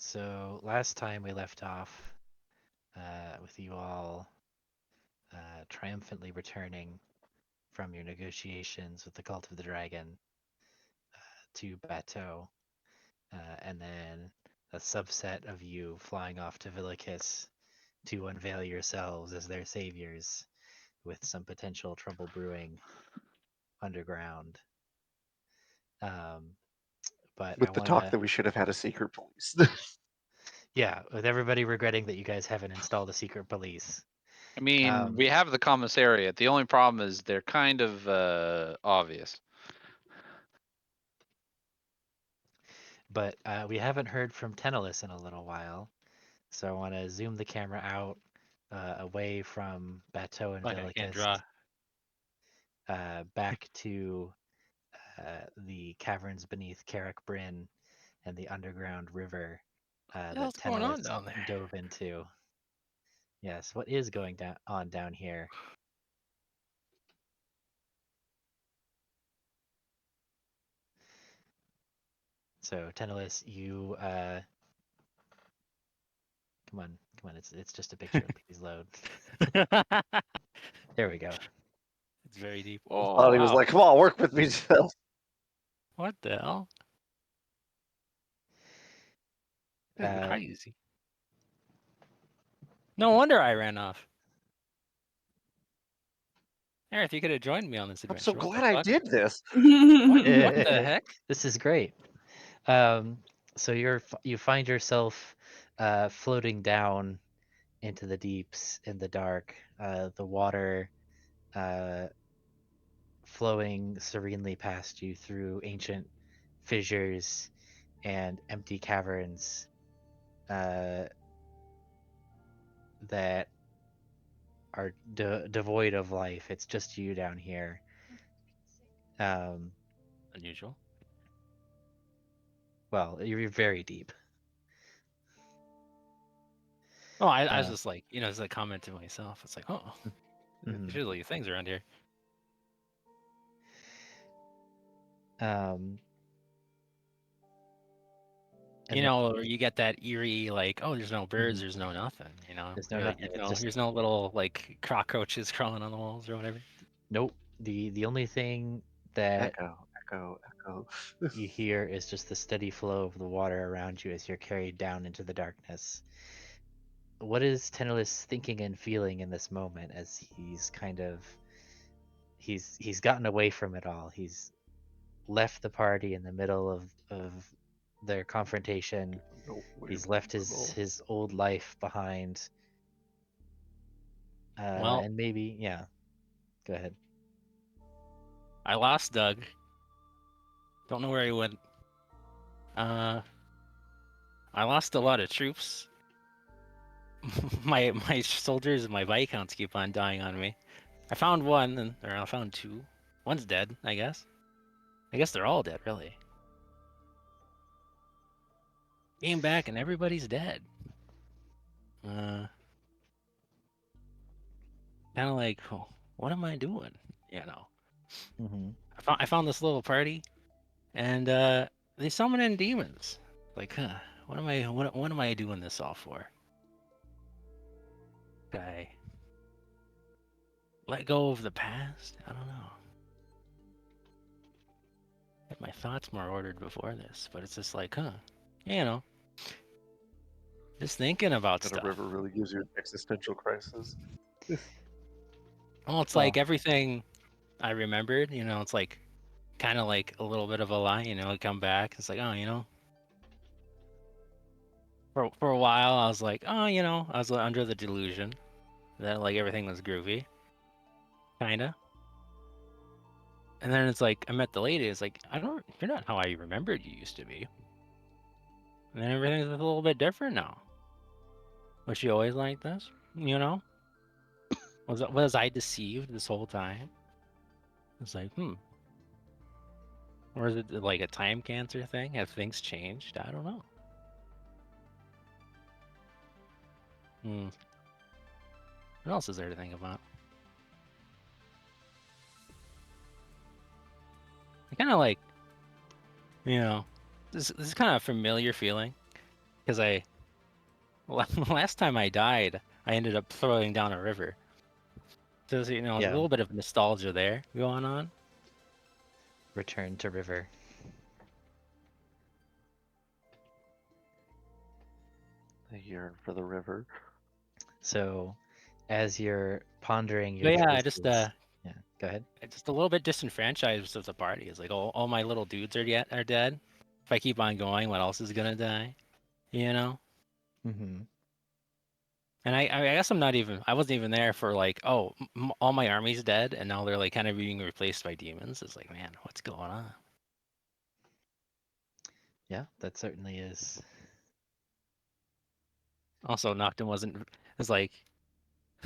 So last time we left off with you all triumphantly returning from your negotiations with the Cult of the Dragon to Bateau, and then a subset of you flying off to Villicus to unveil yourselves as their saviors with some potential trouble brewing underground. Um, but I With the want talk to, that we should have had a secret police. yeah, with everybody regretting that you guys haven't installed a secret police. I mean, Um, we have the commissariat. The only problem is they're kind of obvious. but we haven't heard from Tenalus in a little while. So I want to zoom the camera out away from Bateau and Fuck, I can't Villicus, draw. back to the caverns beneath Carrick Bryn and the underground river What the that hell's going on Tenalus down there? dove into. Yes, what is going on down here? So Tenalus, you come on, it's just a picture. Please load. There we go. It's very deep. Oh Thought he was wow! like, "Come on, work with me, Phil." What the hell? That's Uh, crazy. No wonder I ran off. Aerith, you could have joined me on this I'm so adventure. What the glad I fuck? did this. What the heck? This is great. Um, so you find yourself floating down into the deeps in the dark. The water uh, flowing serenely past you through ancient fissures and empty caverns uh, that are devoid of life. It's just you down here. Um, Unusual. well, you're very deep. Oh, I was Uh, just like, as a comment to myself. It's like, oh, mhm. there's really things around here. um, and Or you get that eerie, like, oh, there's no birds, Mhm. there's no nothing. There's no You're like, nothing. It's just there's no little like cockroaches crawling on the walls or whatever. nope. The only thing that Echo, echo, echo. you hear is just the steady flow of the water around you as you're carried down into the darkness. What is Tenelus thinking and feeling in this moment as he's gotten away from it all. He's left the party in the middle of their confrontation. No way He's from left the his old life behind. Well, And maybe yeah. Go ahead. I lost Doug. Don't know where he went. I lost a lot of troops. my soldiers and my viscounts keep on dying on me. I found one, or I found two. One's dead, I guess. I guess they're all dead, really. Came back and everybody's dead. Kind of like, oh, what am I doing? Mm-hmm. I found this little party, and they summon in demons. Like, huh? What am I doing this all for? I let go of the past? I don't know. Had my thoughts more ordered before this, but it's just like, huh? You know, just thinking about That a stuff. river really gives you an existential crisis. Well, it's Well, like everything I remembered, it's like kind of like a little bit of a lie, I come back. It's like, oh, for a while I was like, oh, I was under the delusion that like everything was groovy, kind of. And then it's like I met the lady. It's like you're not how I remembered you used to be. And then everything's a little bit different now. Was she always like this? Was I deceived this whole time? It's like, or is it like a time cancer thing? Have things changed? I don't know. What else is there to think about? I kind of like, this is kind of a familiar feeling. because last time I died, I ended up throwing down a river. So there's, a Yeah. little bit of nostalgia there going on. Return to river. I yearn for the river. So, as you're pondering your But yeah, choices, yeah, go ahead. just a little bit disenfranchised of the party. It's like all my little dudes are dead. If I keep on going, what else is gonna die? You know? Mm-hmm. And I guess I wasn't even there for like, oh, all my army's dead, and now they're like kind of being replaced by demons. It's like, man, what's going on? Yeah, that certainly is. Also, Noctum wasn't. It's like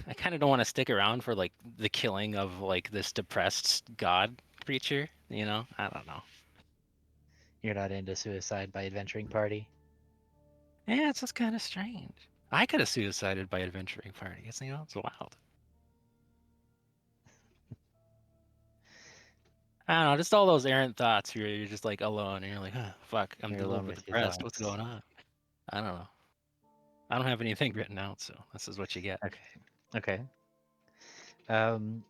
I kind of don't want to stick around for like the killing of like this depressed god creature. I don't know. You're not into suicide by adventuring party. Yeah, it's just kind of strange. I could have suicided by adventuring party. It's wild. I don't know, just all those errant thoughts where you're just like alone and you're like, oh, fuck, I'm You're a little alone bit with your depressed. What's thoughts. going on? I don't know. I don't have anything written out, so this is what you get. Okay. Okay. Um.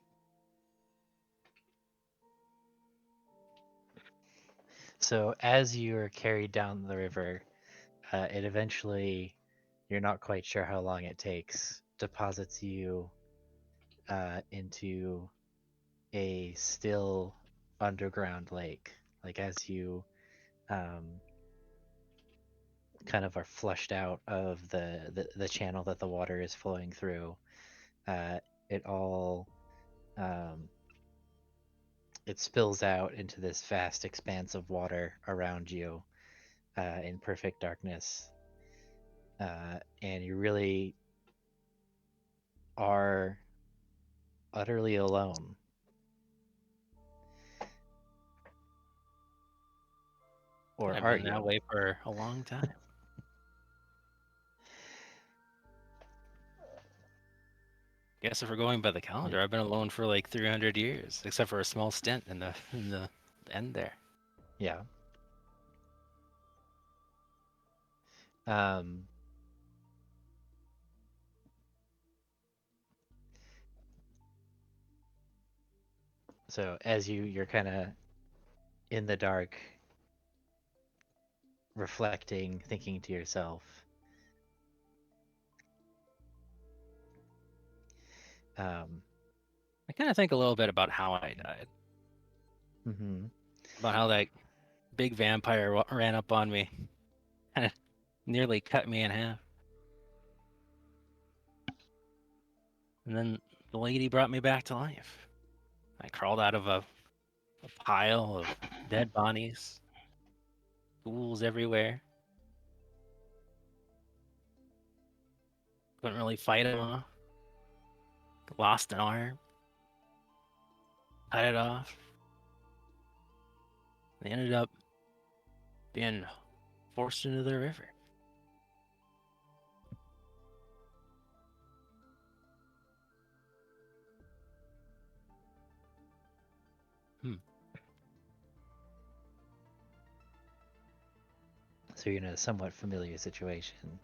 So as you're carried down the river, it eventually, you're not quite sure how long it takes, deposits you into a still underground lake. Like as you um, kind of are flushed out of the channel that the water is flowing through, uh, it all um, it spills out into this vast expanse of water around you in perfect darkness, and you really are utterly alone. Or I've are been that you? way for a long time. Guess if we're going by the calendar, I've been alone for like 300 years, except for a small stint in the end there. Yeah. Um, so as you're kind of in the dark, reflecting, thinking to yourself, um, I kind of think a little bit about how I died, mhm. about how that big vampire ran up on me, kind of nearly cut me in half, and then the lady brought me back to life. I crawled out of a pile of dead bodies, ghouls everywhere. Couldn't really fight them off. Lost an arm, cut it off. They ended up being forced into the river. So you're in a somewhat familiar situation,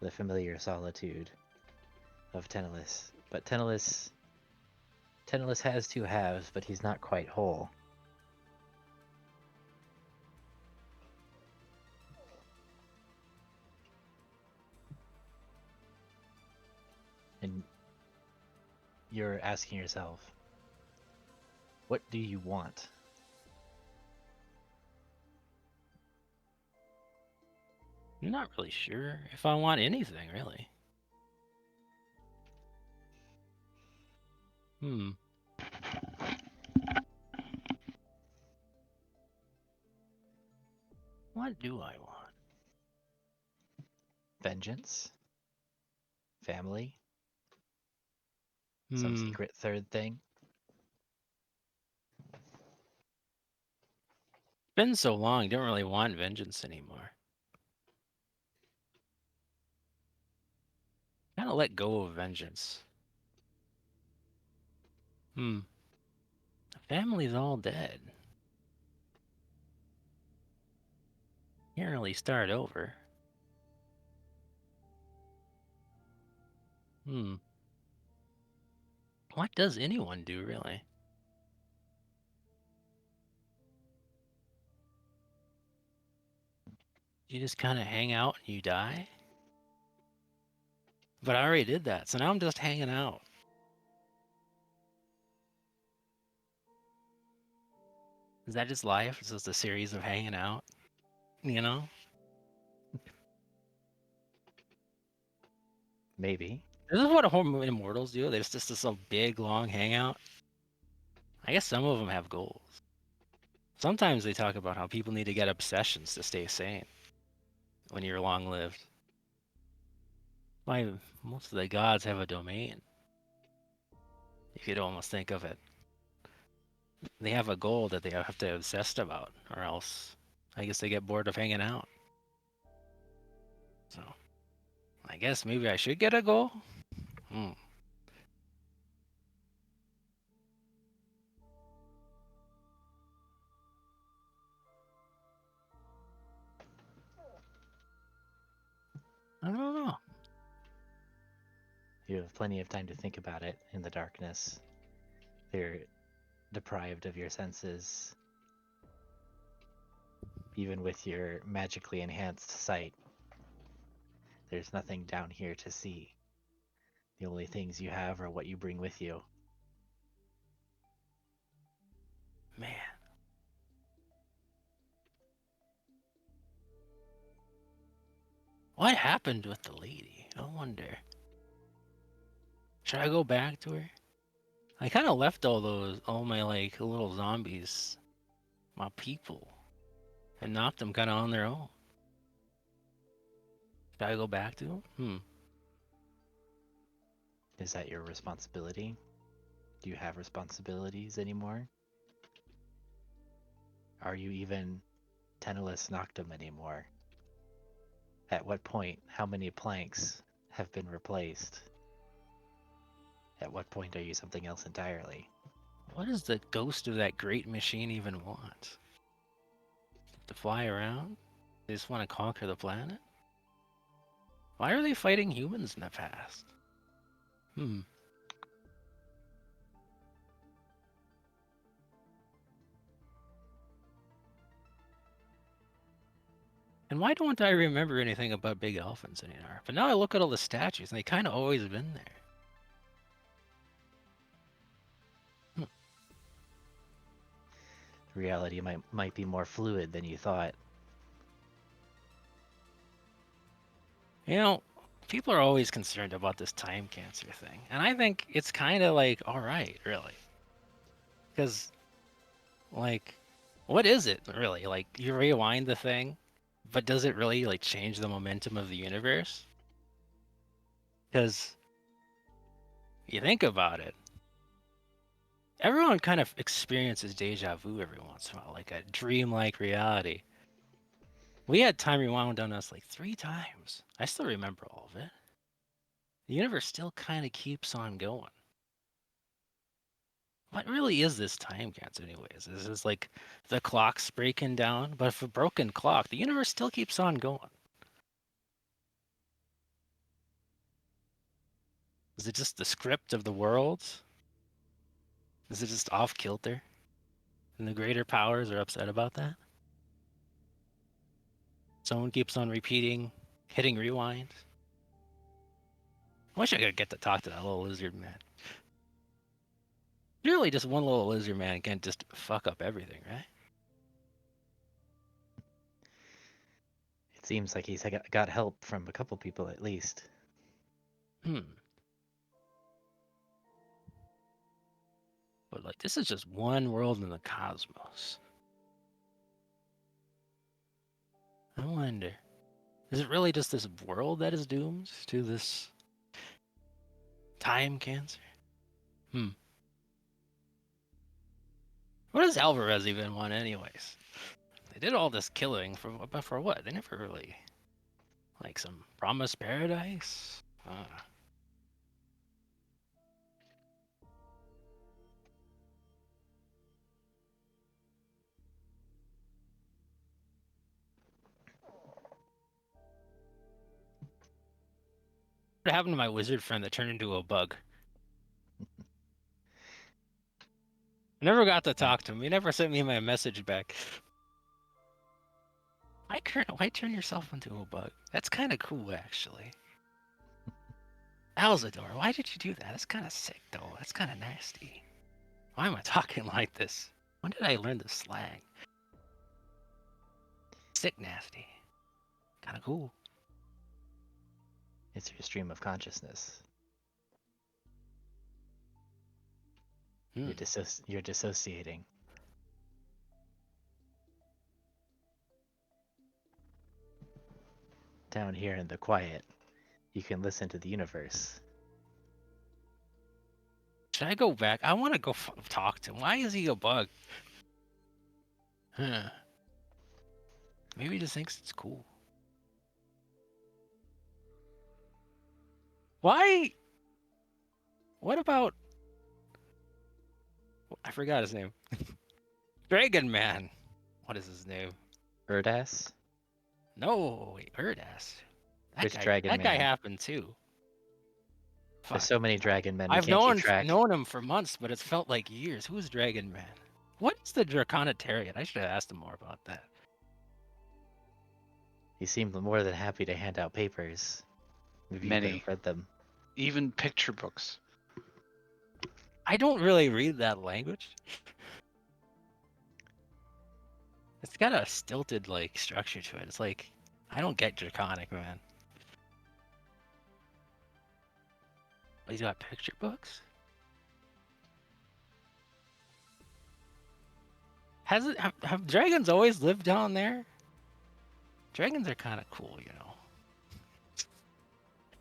the familiar solitude of Tenalus. But Tenalus has two halves, but he's not quite whole. And you're asking yourself, what do you want? I'm not really sure if I want anything, really. What do I want? Vengeance? Family? Some secret third thing? Been so long, don't really want vengeance anymore. Kind of let go of vengeance. The family's all dead. Can't really start over. What does anyone do, really? You just kind of hang out and you die? But I already did that, so now I'm just hanging out. Is that just life? It's just a series of hanging out? You know? Maybe. This is what immortals do. There's just this big, long hangout. I guess some of them have goals. Sometimes they talk about how people need to get obsessions to stay sane when you're long-lived. Why most of the gods have a domain. You could almost think of it. They have a goal that they have to obsess about, or else I guess they get bored of hanging out. So, I guess maybe I should get a goal? I don't know. You have plenty of time to think about it in the darkness. You're deprived of your senses. Even with your magically enhanced sight, there's nothing down here to see. The only things you have are what you bring with you. Man. What happened with the lady? I wonder. Should I go back to her? I kind of left all my like little zombies, my people, and knocked them kind of on their own. Should I go back to them? Is that your responsibility? Do you have responsibilities anymore? Are you even Tenalus Noctum anymore? At what point, how many planks have been replaced? At what point are you something else entirely? What does the ghost of that great machine even want? To fly around? They just want to conquer the planet? Why are they fighting humans in the past? And why don't I remember anything about big elephants anymore? But now I look at all the statues, and they kind of always been there. Reality might be more fluid than you thought. You know, people are always concerned about this time cancer thing, and I think it's kind of like, all right, really. Because, like, what is it, really? Like, you rewind the thing, but does it really, like, change the momentum of the universe? Because, you think about it, everyone kind of experiences deja vu every once in a while, like a dream-like reality. We had time rewound on us like 3 times. I still remember all of it. The universe still kind of keeps on going. What really is this time cancer anyways? Is this like the clock's breaking down? But if a broken clock, the universe still keeps on going. Is it just the script of the world? Is it just off kilter? And the greater powers are upset about that? Someone keeps on repeating, hitting rewind. I wish I could get to talk to that little lizard man. Surely just one little lizard man can't just fuck up everything, right? It seems like he's got help from a couple people at least. But like, this is just one world in the cosmos. I wonder, is it really just this world that is doomed to this time cancer? What does Alvarez even want anyways? They did all this killing for what? They never really, like, some promised paradise? What happened to my wizard friend that turned into a bug? I never got to talk to him. He never sent me my message back. Why turn yourself into a bug? That's kind of cool, actually. Alzador, why did you do that? That's kind of sick, though. That's kind of nasty. Why am I talking like this? When did I learn this slang? Sick, nasty. Kind of cool. It's your stream of consciousness. Hmm. You're dissociating. Down here in the quiet, you can listen to the universe. Should I go back? I want to go talk to him. Why is he a bug? Huh. Maybe he just thinks it's cool. Why? What about... I forgot his name. Dragon Man. What is his name? Erdas? No, wait, Erdas. Which Dragon That guy Man? happened too. There's Fuck. so many Dragon Men, we I've can't keep track. known him for months, but it's felt like years. Who's Dragon Man? What is the Draconitarian? I should have asked him more about that. He seemed more than happy to hand out papers. Maybe you could Many. have read them. Even picture books. I don't really read that language. It's got a stilted like structure to it. It's like I don't get Draconic, man. Oh, he's got picture books. Have dragons always lived down there? Dragons are kind of cool, you know.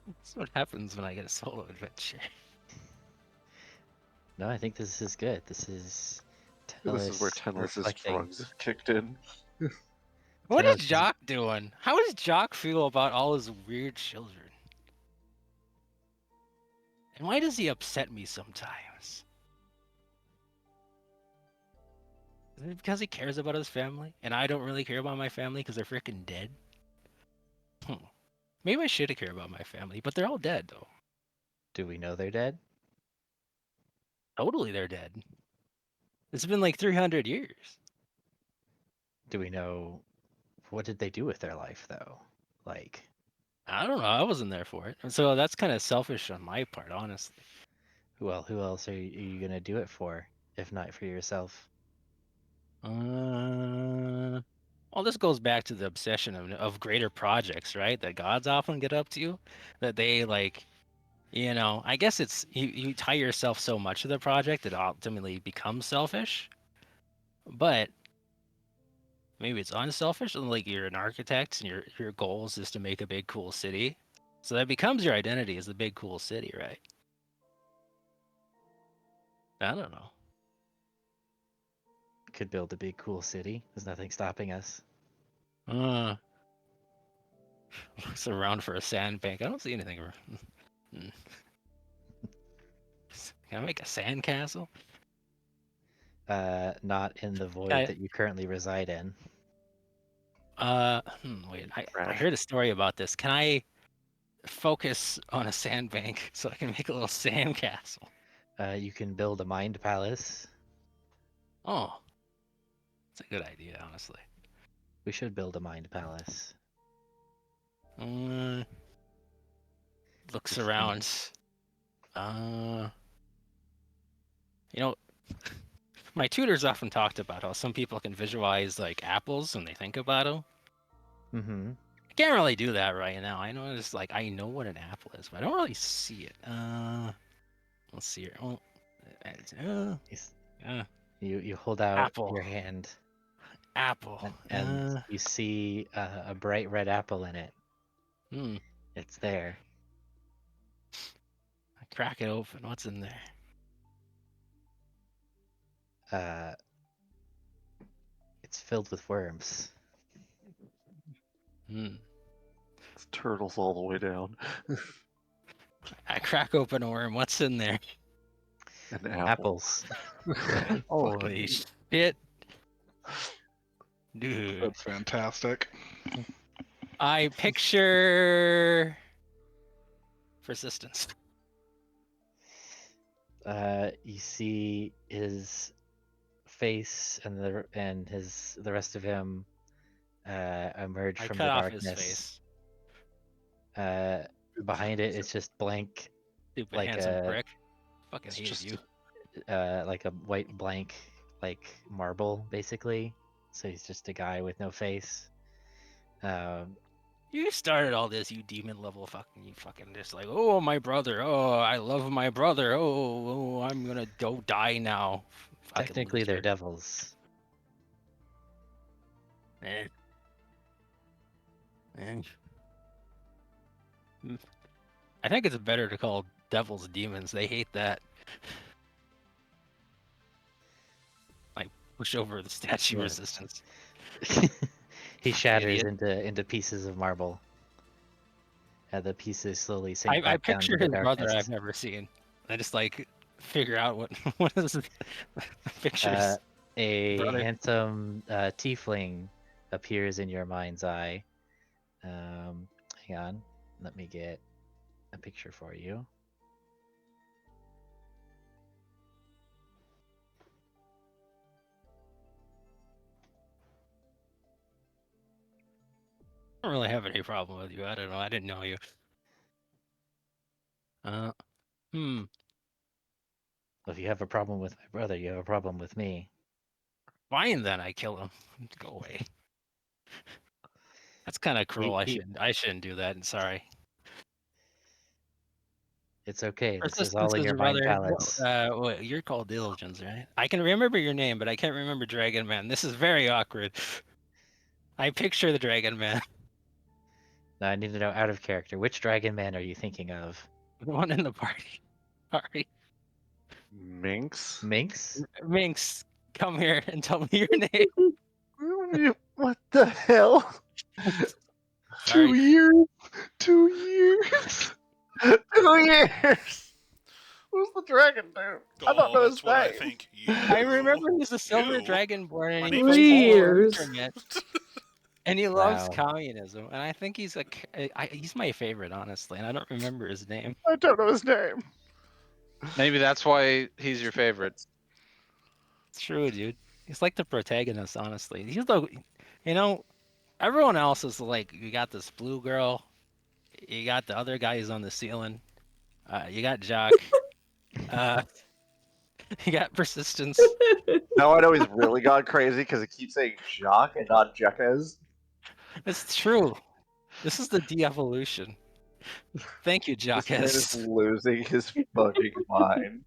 That's what happens when I get a solo adventure. No, I think this is good. This is This is where Tenalus Tenalus' reflecting. drugs kicked in. What Tenalus is is- Jock doing? How does Jock feel about all his weird children? And why does he upset me sometimes? Is it because he cares about his family? And I don't really care about my family because they're freaking dead? Maybe I should care about my family, but they're all dead, though. Do we know they're dead? Totally, they're dead. It's been like 300 years. Do we know what did they do with their life though? Like, I don't know. I wasn't there for it. And so that's kind of selfish on my part, honestly. who else are you gonna do it for, if not for yourself? Well, this goes back to the obsession of greater projects, right? That gods often get up to, that they like, you know. I guess it's you tie yourself so much to the project that it ultimately becomes selfish. But maybe it's unselfish, and like you're an architect, and your goals is to make a big cool city, so that becomes your identity as the big cool city, right? I don't know. Could build a big cool city. There's nothing stopping us. Looks around for a sandbank. I don't see anything. Can I make a sandcastle? Not in the void I- that you currently reside in. Wait. I Trash. heard a story about this. Can I focus on a sandbank so I can make a little sandcastle? You can build a mind palace. Oh, it's a good idea, honestly. We should build a mind palace. Looks Just around. You know, my tutors often talked about how some people can visualize like apples when they think about them. Mm-hmm. I can't really do that right now. I know it's like I know what an apple is, but I don't really see it. Let's see here. Oh, You hold out Apple. your hand apple. and you see a bright red apple in it. Hmm. It's there. I crack it open. What's in there? It's filled with worms. Hmm. It's turtles all the way down. I crack open a worm. What's in there? An apple. Apples. Holy shit, dude! That's fantastic. I picture persistence. You see his face and the rest of him emerge I from cut the off his darkness. face. Behind it, it's just blank, Stupid like handsome a prick. Fucking It's hated just you. like a white blank, like marble, basically. So he's just a guy with no face. You started all this, you demon level fucking. You fucking just like, oh my brother. Oh, I love my brother. Oh, I'm gonna go die now. Fucking Technically, they're loser. devils. Eh. Eh. I think it's better to call devils demons. They hate that. Like push over the statue Yeah. resistance. He Fucking shatters idiot. into pieces of marble. The pieces slowly sink I back down to picture the his brother darkness. I've never seen. I just like figure out what is the pictures. A Brother. handsome tiefling appears in your mind's eye. Hang on, let me get a picture for you. I don't really have any problem with you. I don't know. I didn't know you. Hmm. If you have a problem with my brother, you have a problem with me. Fine then. I kill him. Go away. That's kind of cruel. He- I shouldn't do that. And sorry. It's okay. This is Persistence all in is your your mind brother. palace. What, you're called Diligence, right? I can remember your name, but I can't remember Dragon Man. This is very awkward. I picture the Dragon Man, Now I need to know out of character. Which dragon man are you thinking of? the one in the party. Sorry. Minx. Minx? Minx, come here and tell me your name. What the hell? Sorry. 2 years. 2 years. 2 years. Who's the dragon dude? I don't know his That's what I name. think. You. I remember he's a silver You? dragonborn and My he name fights is for Paul. Years. internet. And he loves communism. And I think he's he's my favorite, honestly. And I don't remember his name. I don't know his name. Maybe that's why he's your favorite. It's true, dude. He's like the protagonist, honestly. He's the, you know, everyone else is like, you got this blue girl, you got the other guy who's on the ceiling, you got Jock, uh, you got Persistence. Now I know he's really gone crazy because he keeps saying Jacques and not Jacques. It's true. This is the de-evolution. Thank you, This man is Jockus. losing his fucking mind.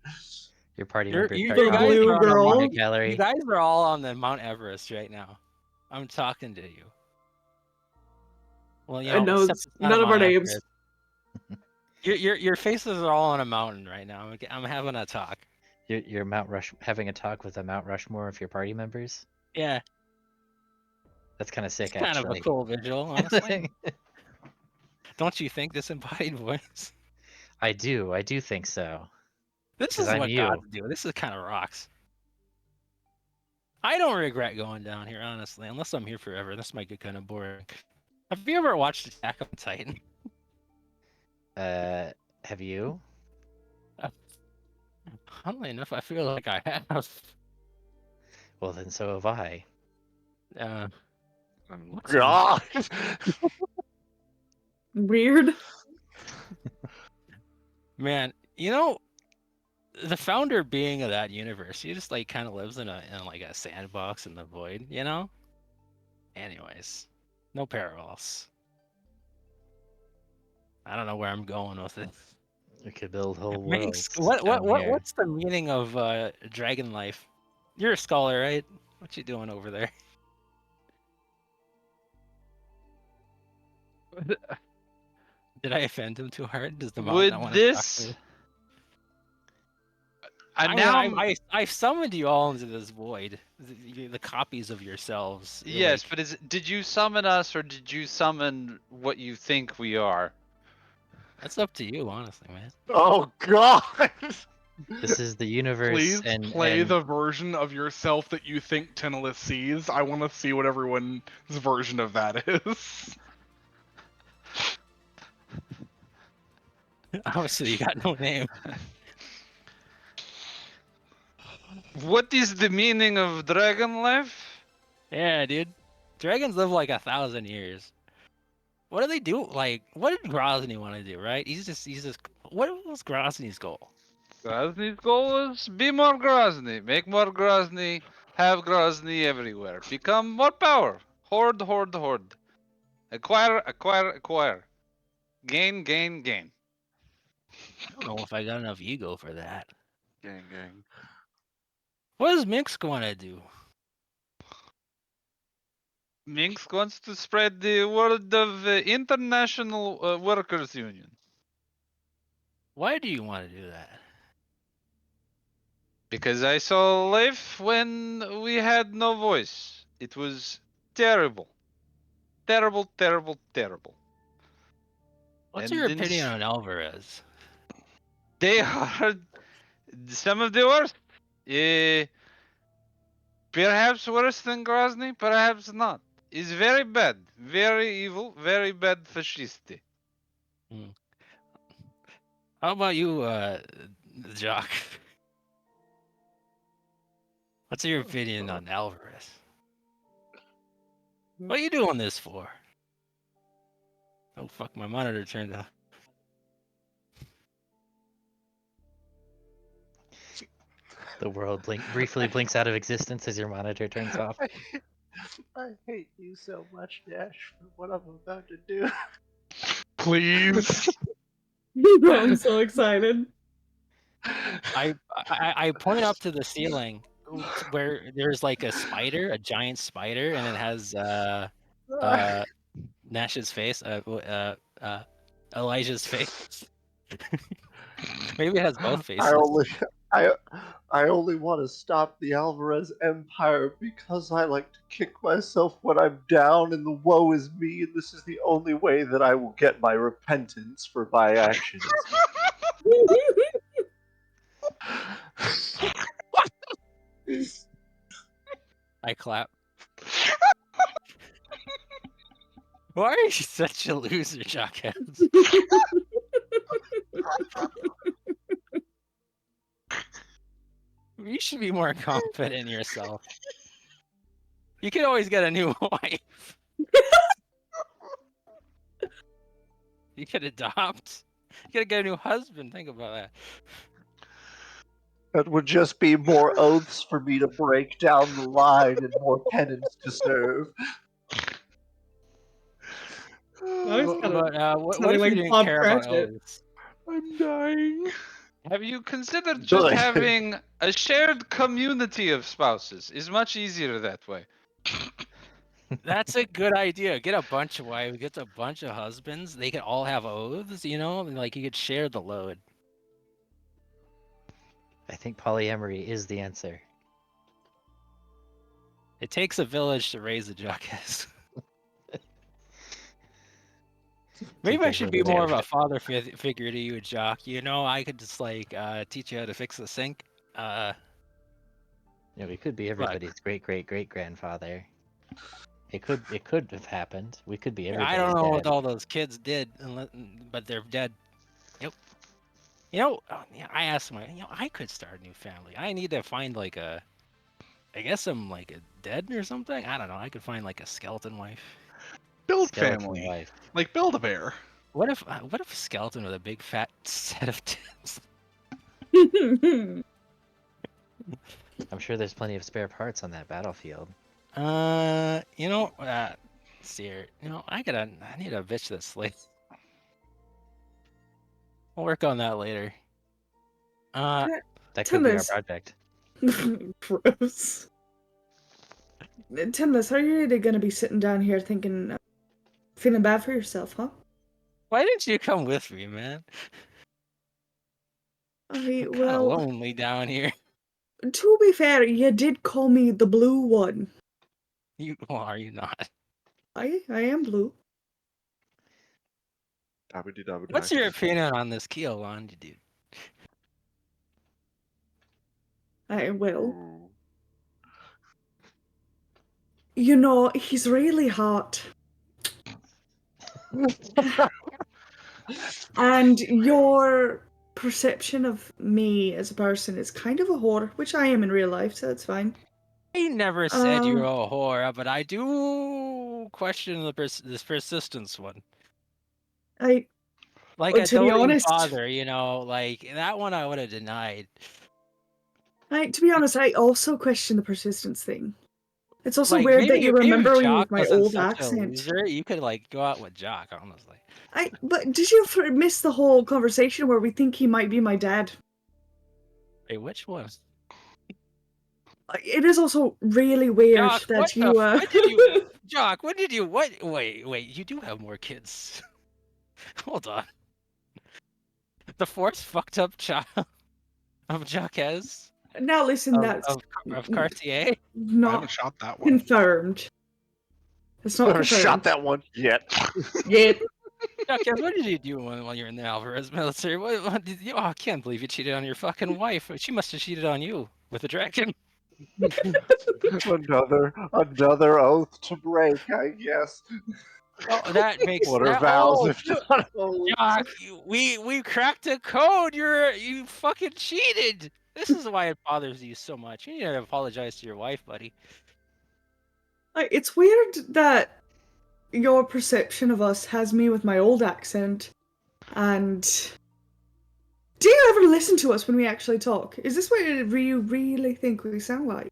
Your party You're, members you, start you guys commenting Blue are on the girl. in the Mount, gallery. you guys are all on the Mount Everest right now. I'm talking to you. Well, you I know, know except it's not none of our Mount names. Everest. Your faces are all on a mountain right now. I'm having a talk. You're having a talk with a Mount Rushmore of your party members. Yeah, That's kind of sick, it's kind actually. of a cool visual, honestly. Don't you think this embodied voice? I do think so. This 'Cause is I'm what you. gods do. This is kind of rocks. I don't regret going down here, honestly, unless I'm here forever. This might get kind of boring. Have you ever watched Attack on Titan? Have you? Funnily enough, I feel like I have. Well, then so have I. What's God. Weird. Man, you know, the founder being of that universe, he just like kind of lives in like a sandbox in the void, you know? Anyways, no parallels. I don't know where I'm going with it. We could build whole Minx, worlds down here. what's the meaning of dragon life? You're a scholar, right? What you doing over there? Did I offend him too hard? Does the mountain Would not want to talk to this? me? And now, I summoned you all into this void. The copies of yourselves. You're yes, like, but did you summon us or did you summon what you think we are? that's up to you, honestly, man. Oh God. This is the universe, Please and play and the version of yourself that you think Tenalus sees. I want to see what everyone's version of that is. Obviously, you got no name. What is the meaning of dragon life? Yeah, dude. Dragons live like 1,000 years. What do they do? Like, what did Grozny want to do, right? He's just. What was Grozny's goal? Grozny's goal is be more Grozny, make more Grozny, have Grozny everywhere, become more power, hoard, hoard, hoard, acquire, acquire, acquire, gain, gain, gain. I don't know if I got enough ego for that. Gang, gang. What does Minsk want to do? Minsk wants to spread the word of International Workers Union. Why do you want to do that? Because I saw life when we had no voice. It was terrible. Terrible, terrible, terrible. What's And your then opinion on Alvarez? they are some of the worst. Perhaps worse than Grozny, perhaps not. Is very bad, very evil, very bad fascist. How about you, Jock? What's your opinion on Alvarez? What are you doing this for? Oh fuck, my monitor turned off. The world briefly blinks out of existence as your monitor turns off. I hate you so much, Dash, for what I'm about to do. Please. I'm so excited. I point up to the ceiling where there's like a spider, a giant spider, and it has Nash's face, Elijah's face. Maybe it has both faces. I only want to stop the Alvarez Empire because I like to kick myself when I'm down, and the woe is me, and this is the only way that I will get my repentance for my actions. I clap. Why are you such a loser, Jockheads? You should be more confident in yourself. You could always get a new wife. You could adopt. You could get a new husband. Think about that. That would just be more oaths for me to break down the line and more penance to serve. But what sounding if like you didn't Bob care about Cratchit. oaths? I'm dying. Have you considered just Good. having a shared community of spouses? Is much easier that way. That's a good idea. Get a bunch of wives, get a bunch of husbands. They could all have oaths, you know? And, like, you could share the load. I think polyamory is the answer. It takes a village to raise a Jockhead. Maybe I should be more of a father figure to you, Jock. You know, I could just like teach you how to fix the sink. Yeah, we could be everybody's great grandfather. It could have happened. We could be everybody's I don't know what dad. all those kids did, but they're dead. Yep. You know, yeah, I asked I could start a new family. I need to find like I guess I'm like a dead or something. I don't know. I could find like a skeleton wife. Build Skeleton family. wife. Like Build a Bear. What if a skeleton with a big fat set of tits? I'm sure there's plenty of spare parts on that battlefield. You know, Seer, you know, I need to bitch this late. We'll work on that later. That could be our Tenalus. project. Gross. Tenalus, are you really gonna be sitting down here thinking, feeling bad for yourself, huh? Why didn't you come with me, man? I, Kind of well, lonely down here. to be fair, you did call me the blue one. Well, are you not? I am blue. What's your opinion on this Keel Lounge, dude? I will. You know, he's really hot. And your perception of me as a person is kind of a whore, which I am in real life, so it's fine. I never said you're a whore, but I do question this persistence one. I, Like well, a to be doting honest, father, like that one I would have denied. to be honest, I also question the persistence thing. It's also Like weird that you maybe remember if me with Jock my wasn't old such a accent. loser, you could like go out with Jock, honestly. But did you miss the whole conversation where we think he might be my dad? Wait, which one? It is also really weird Jock, that you. when did you? Jock, when did you? What? Wait, you do have more kids. Hold on. The fourth fucked up child of Jacques Now listen, that's of Cartier. I not haven't shot that one. confirmed. It's not Never shot confirmed. that one yet. Yet. Jacques, what did you do while you're in the Alvarez military? What did you? Oh, I can't believe you cheated on your fucking wife. She must have cheated on you with a dragon. another oath to break, I guess. Oh, that makes What are that. vows Oh, if not oaths? Jock, we cracked a code. You fucking cheated. This is why it bothers you so much. You need to apologize to your wife, buddy. It's weird that your perception of us has me with my old accent, and do you ever listen to us when we actually talk? Is this what you really think we sound like?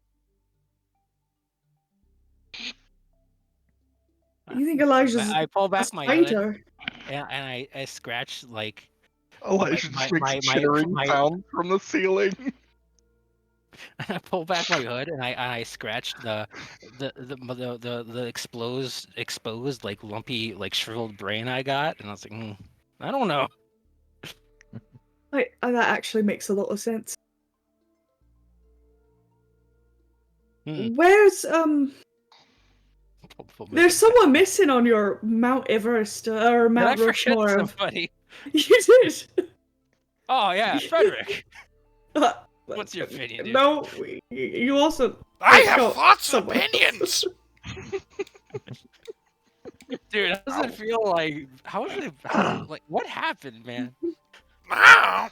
You think Elijah's I pull a back my hood spider? and I scratch like Elijah just makes chittering sound from the ceiling. I pull back my hood and I scratch the exposed like lumpy like shriveled brain I got, and I was like, I don't know. That actually makes a lot of sense. Where's there's someone missing on your Mount Everest or Mount Did I forget Rushmore. somebody? You did. Oh yeah, Frederick. What's your opinion, dude? No, you also. I have thoughts and opinions. Dude, how does it feel like? How is it? Like, what happened, man? Now,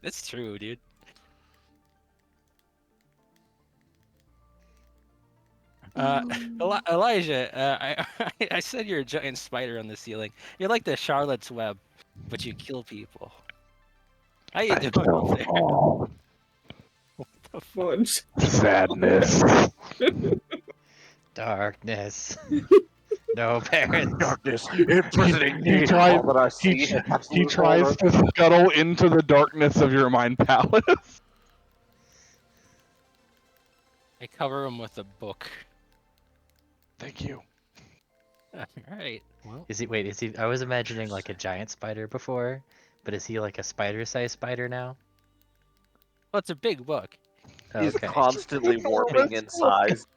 That's true, dude. Elijah, I said you're a giant spider on the ceiling. You're like the Charlotte's Web, but you kill people. How you doing over there? Fun. Sadness. Darkness. No parents. Darkness, imprisoning me. He tries- All that I see he- is absolute He tries horror. to scuttle into the darkness of your mind palace. I cover him with a book. Thank you. Alright, well. Is he? I was imagining like a giant spider before, but is he like a spider-sized spider now? Well, it's a big book. He's Okay. constantly warping in size.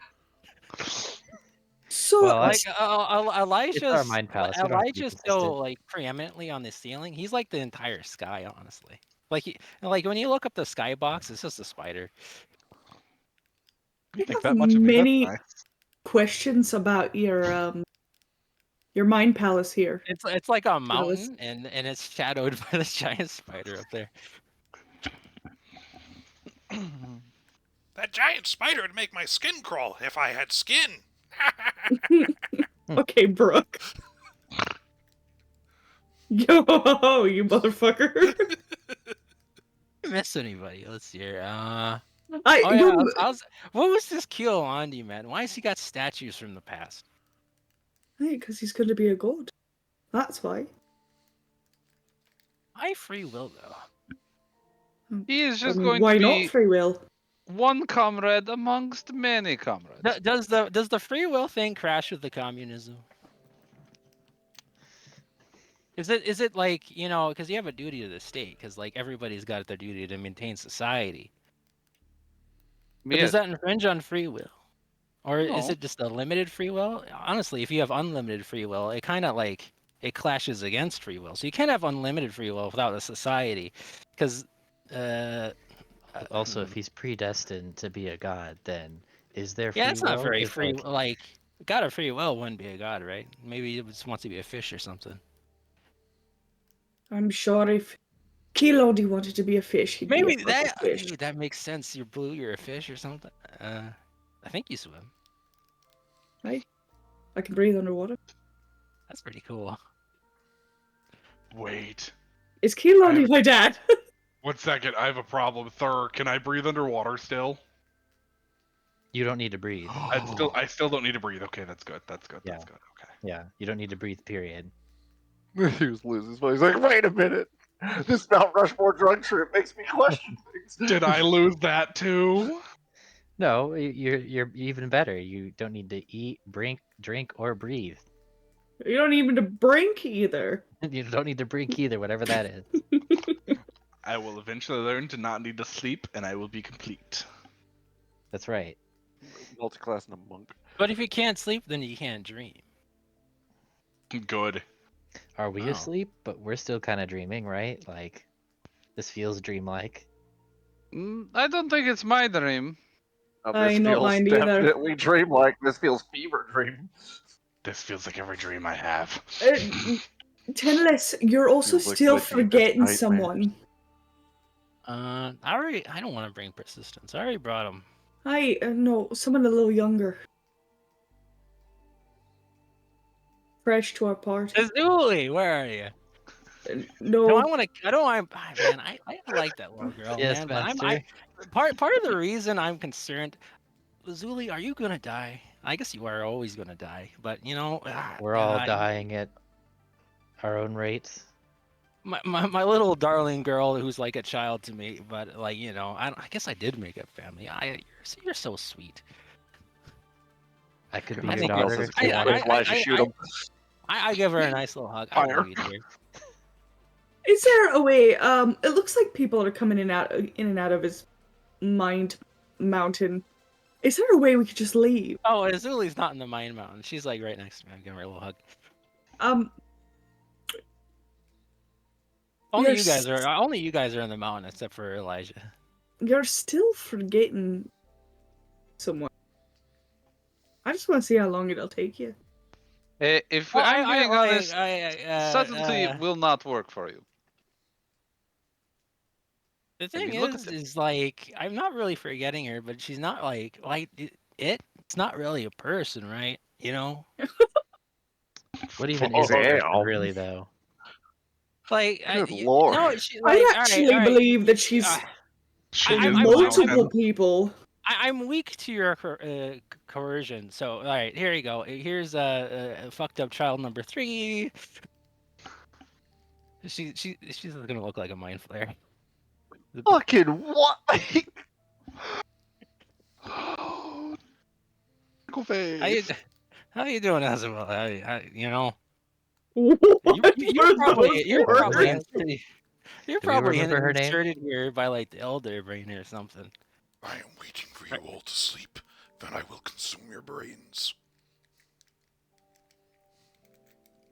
So, Well, Like, It's our Elijah's, mind palace. We don't have to be Elijah's consistent. so, like, preeminently on the ceiling. He's like the entire sky, honestly. Like, when you look up the skybox, it's just a spider. You think have that much of me? many- That's nice. questions about your mind palace here. It's like a was- mountain, and it's shadowed by this giant spider up there. that giant spider would make my skin crawl if I had skin. Okay, Brooke. Yo, you motherfucker. Miss anybody? Let's see here. I Oh yeah, what was this Keel Ondi, man? Why has he got statues from the past? think because he's going to be a god. That's why. Why free will though? He is just I mean, going why to not be free will? one comrade amongst many comrades. Does the free will thing crash with the communism? Is it like, because you have a duty to the state, because like everybody's got their duty to maintain society. But Yes. does that infringe on free will? Or is No. it just a limited free will? Honestly, if you have unlimited free will, it kind of like, it clashes against free will. So you can't have unlimited free will without a society. Because, Also, if he's predestined to be a god, then is there free yeah, it's not will? very Is, free. like, Like, God of free will wouldn't be a god, right? Maybe he just wants to be a fish or something. I'm sure if Keylodi wanted to be a fish, he'd be a Maybe purple that fish. dude, that makes sense. You're blue, you're a fish or something. I think you swim. Right? I can breathe underwater. That's pretty cool. Wait. Is Keylodi my dad? 1 second, I have a problem. Thur, can I breathe underwater still? You don't need to breathe. I still don't need to breathe. Okay, that's good. That's good. Yeah. That's good. Okay. Yeah, you don't need to breathe, period. He was losing his mind. He's like, wait a minute. This Mount Rushmore drug trip makes me question things. Did I lose that too? No, you're even better. You don't need to eat, drink, or breathe. You don't even to brink either. You don't need to brink either, whatever that is. I will eventually learn to not need to sleep, and I will be complete. That's right. Multi-class and a monk. But if you can't sleep, then you can't dream. Good. Are we Wow. asleep? But we're still kind of dreaming, right? Like, this feels dreamlike. I don't think it's my dream. Now, I this not feels mind either. definitely dreamlike. This feels fever dream. This feels like every dream I have. Tenalus, you're also Feels like still my deepest forgetting nightmare. someone. I don't want to bring persistence. I already brought him. No, someone a little younger. Fresh to our party. Azuli, where are you? No, No, I want to. I don't want. Man, I like that little girl, Yes, man. But master. part of the reason I'm concerned. Azuli, are you gonna die? I guess you are always gonna die. But you know, We're all dying at our own rates. my little darling girl who's like a child to me. But like you know, I guess I did make a family. You're so sweet. I could be I your think daughter. else if has a you kid. wanted. Why should shoot him? I give her a nice little hug. I Fire. love you, dear. is there a way? It looks like people are coming in and out of his mind mountain. Is there a way we could just leave? Oh, Azuli's not in the Mine Mountain. She's like right next to me. I'm giving her a little hug. Only you guys are. Only you guys are in the mountain, except for Elijah. You're still forgetting someone. I just want to see how long it'll take you. If Well, I'm being honest, I, subtlety will not work for you. the I thing mean, look at is like I'm not really forgetting her, but she's not like it's not really a person, right? You know, What even Oh, is a person, damn. really, though? like Good lord. no, she like I actually believe that she's She I'm- is I'm the multiple mountain. people. I'm weak to your coercion. So all right, here you go. Here's fucked up child number 3. She's gonna look like a mind flare. Fucking what? Pickle How you doing, Azabel? You know, What you're were probably those words? you're Do we probably remember her name? inserted here by like the elder brain or something. I am waiting for you all to sleep. Then I will consume your brains.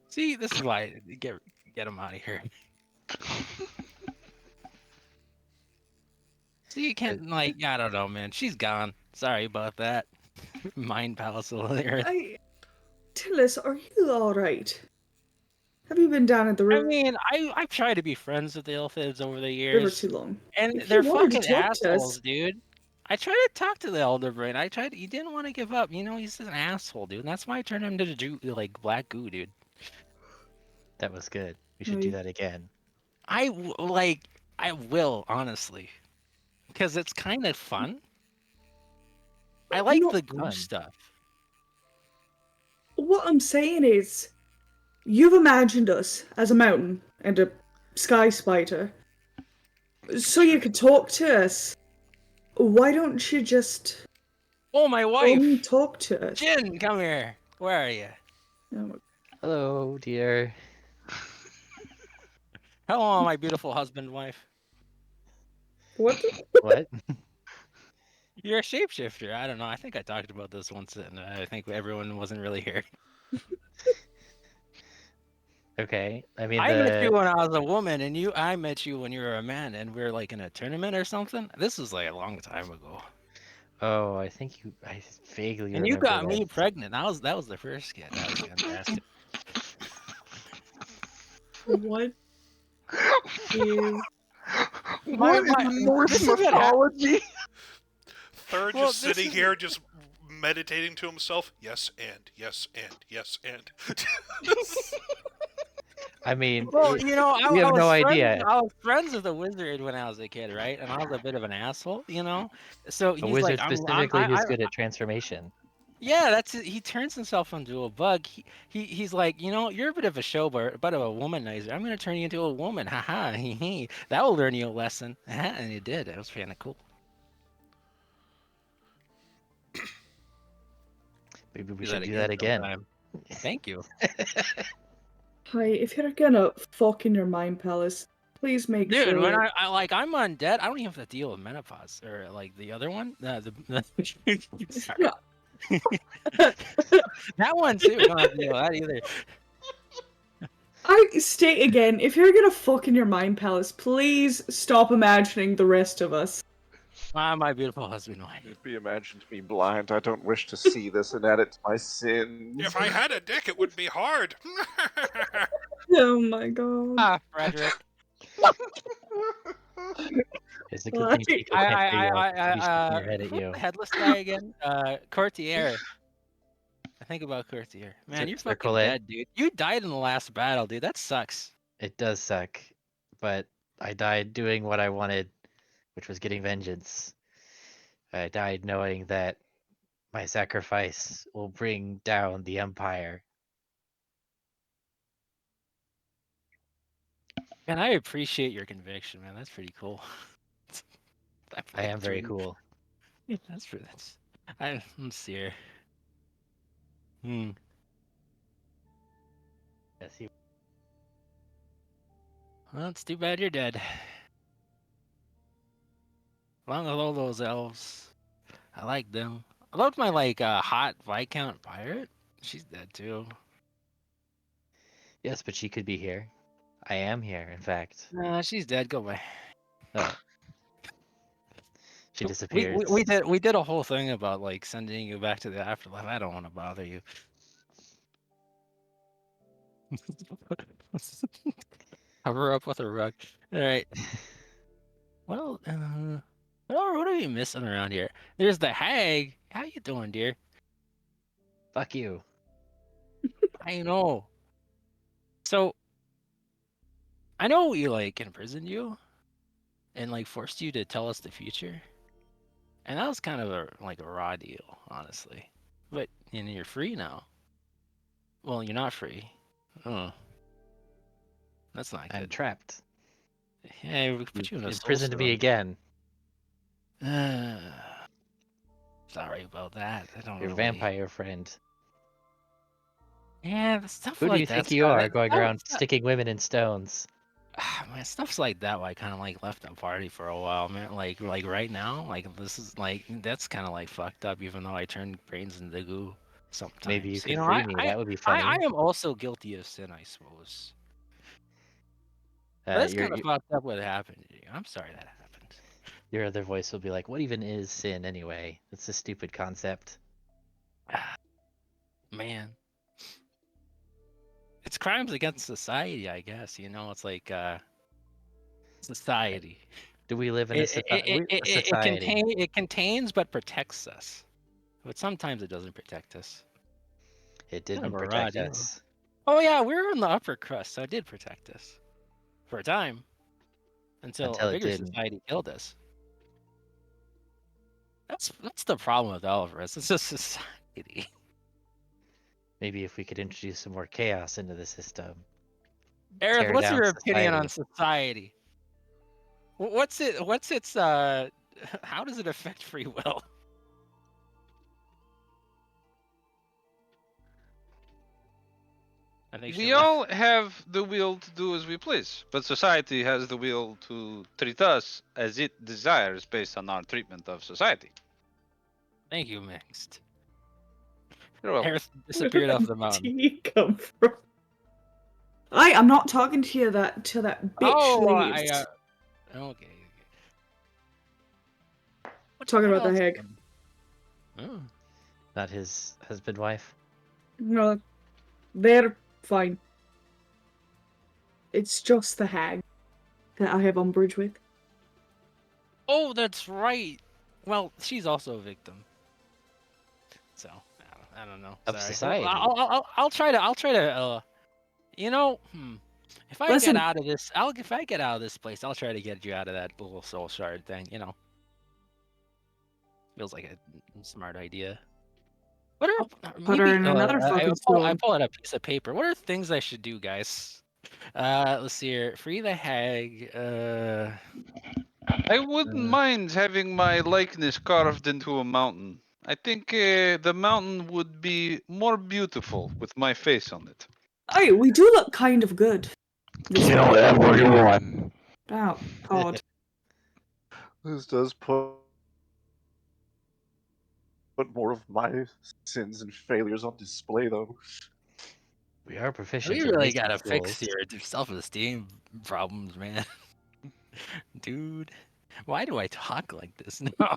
See, this is why get him out of here. See, you can't like I don't know, man. She's gone. Sorry about that. Mind palace of the earth. Tillis, are you alright? Have you been down at the I river mean, I've tried to be friends with the Elfids over the years, too long? and If you they're wanted to fucking talk to us- assholes, dude. I tried to talk to the Elder Brain. He didn't want to give up. You know, he's an asshole, dude. And that's why I turned him to like black goo, dude. That was good. We should do that again. I will honestly, because it's kind of fun. I like No, the goo fun. stuff. What I'm saying is, you've imagined us as a mountain and a sky spider, so you could talk to us. Why don't you just Oh, my wife, talk to us? Jin, come here. Where are you? Oh, Hello, dear. Hello, my beautiful husband, wife. what? What? You're a shapeshifter. I don't know. I think I talked about this once, and I think everyone wasn't really here. Okay. I mean, I met you when I was a woman, and I met you when you were a man, and we were like in a tournament or something. This was like a long time ago. Oh, I vaguely And you remember got me this. pregnant. That was the first kid. That was fantastic. What is What in the Norse this is what mythology? Third Well, just this sitting is- here, just meditating to himself. Yes, and yes, and yes, and. I mean, Well, you know, we have no idea. I was friends with a wizard when I was a kid, right? And I was a bit of an asshole, you know. So A he's wizard like, specifically who's good at transformation. yeah, that's it. He turns himself into a bug. He's like, you know, you're a bit of a showboat, a bit of a womanizer. I'm gonna turn you into a woman. Haha. That will learn you a lesson. And it did. It was kind of cool. Maybe we should do that again. sometime. Thank you. Hi, if you're gonna fuck in your mind palace, please make Dude, sure. when I'm undead, I don't even have to deal with menopause or like the other one. Sorry. That one too. Don't have to deal with that either. I state again, if you're gonna fuck in your mind palace, please stop imagining the rest of us. My beautiful husband wife. It'd be imagined me blind. I don't wish to see this and add it to my sins. If I had a dick, it would be hard. Oh my god. Ah, Frederick. It's a good thing people can't figure out he's shaking your head at who's you. the headless guy again? Courtier. I think about Courtier. Man, you're Sir fucking Colette. dead, dude. You died in the last battle, dude. That sucks. It does suck, but I died doing what I wanted, which was getting vengeance. I died knowing that my sacrifice will bring down the Empire. Man, I appreciate your conviction, man. That's pretty cool. I am very cool. Yeah, that's. I'm seer. Hmm. Yes, he Well, it's too bad you're dead. Along with all those elves, I like them. I loved my hot Viscount pirate. She's dead too. Yes, but she could be here. I am here, in fact. Nah, she's dead. Go away. Oh. She We, disappears. we did a whole thing about like sending you back to the afterlife. I don't want to bother you. Cover up with a rug. All right. Well, what are you missing around here? There's the hag. How you doing, dear? Fuck you. I know. So, I know we like imprisoned you and like forced you to tell us the future, and that was kind of a raw deal, honestly. But you're free now. Well, you're not free. Oh, that's not I'm good. trapped. Yeah, we put you in a imprisoned me again. Sorry about that. I don't Your really... vampire friend. Yeah, the stuff Who like do you that. think you are, going around sticking women in stones? Man, stuff's like that. I kind of like left the party for a while, man. Like right now, like this is like that's kind of like fucked up. Even though I turn brains into goo sometimes. Maybe you could know, free me. That would be funny. I am also guilty of sin, I suppose. That's kind of fucked up what happened to you. I'm sorry that happened. Your other voice will be like, "What even is sin anyway? It's a stupid concept." Man. It's crimes against society, I guess. You know, it's like society. Do we live in a society? It contains but protects us. But sometimes it doesn't protect us. It didn't protect us. Oh yeah, we were in the upper crust, so it did protect us. For a time. Until a bigger society killed us. That's the problem with Alvarez. It's a society. Maybe if we could introduce some more chaos into the system. Aerith, what's your opinion on society? What's its how does it affect free will? I think we all have the will to do as we please, but society has the will to treat us as it desires based on our treatment of society. Thank you, Mixed. You're welcome. Aerith disappeared off the mountain. Where did he come from? I'm not talking to you that bitch leaves. Okay. Talking about the hag. Oh. Not his husband, wife. No, they're fine. It's just the hag that I have umbrage with. Oh, that's right. Well, she's also a victim. So I don't know. Of Sorry. society. I'll try to. You know, if I get Listen. out of this, if I get out of this place, I'll try to get you out of that little soul shard thing. You know, feels like a smart idea. What are Put her maybe? in another I fucking pull stone. out a piece of paper. What are things I should do, guys? Let's see here. Free the hag. I wouldn't mind having my likeness carved into a mountain. I think the mountain would be more beautiful with my face on it. Hey, we do look kind of good. This Kill way. everyone. Oh, God. This does put more of my sins and failures on display, though. We are proficient We in really wasting gotta fix souls. your self-esteem problems, man. Dude, why do I talk like this now?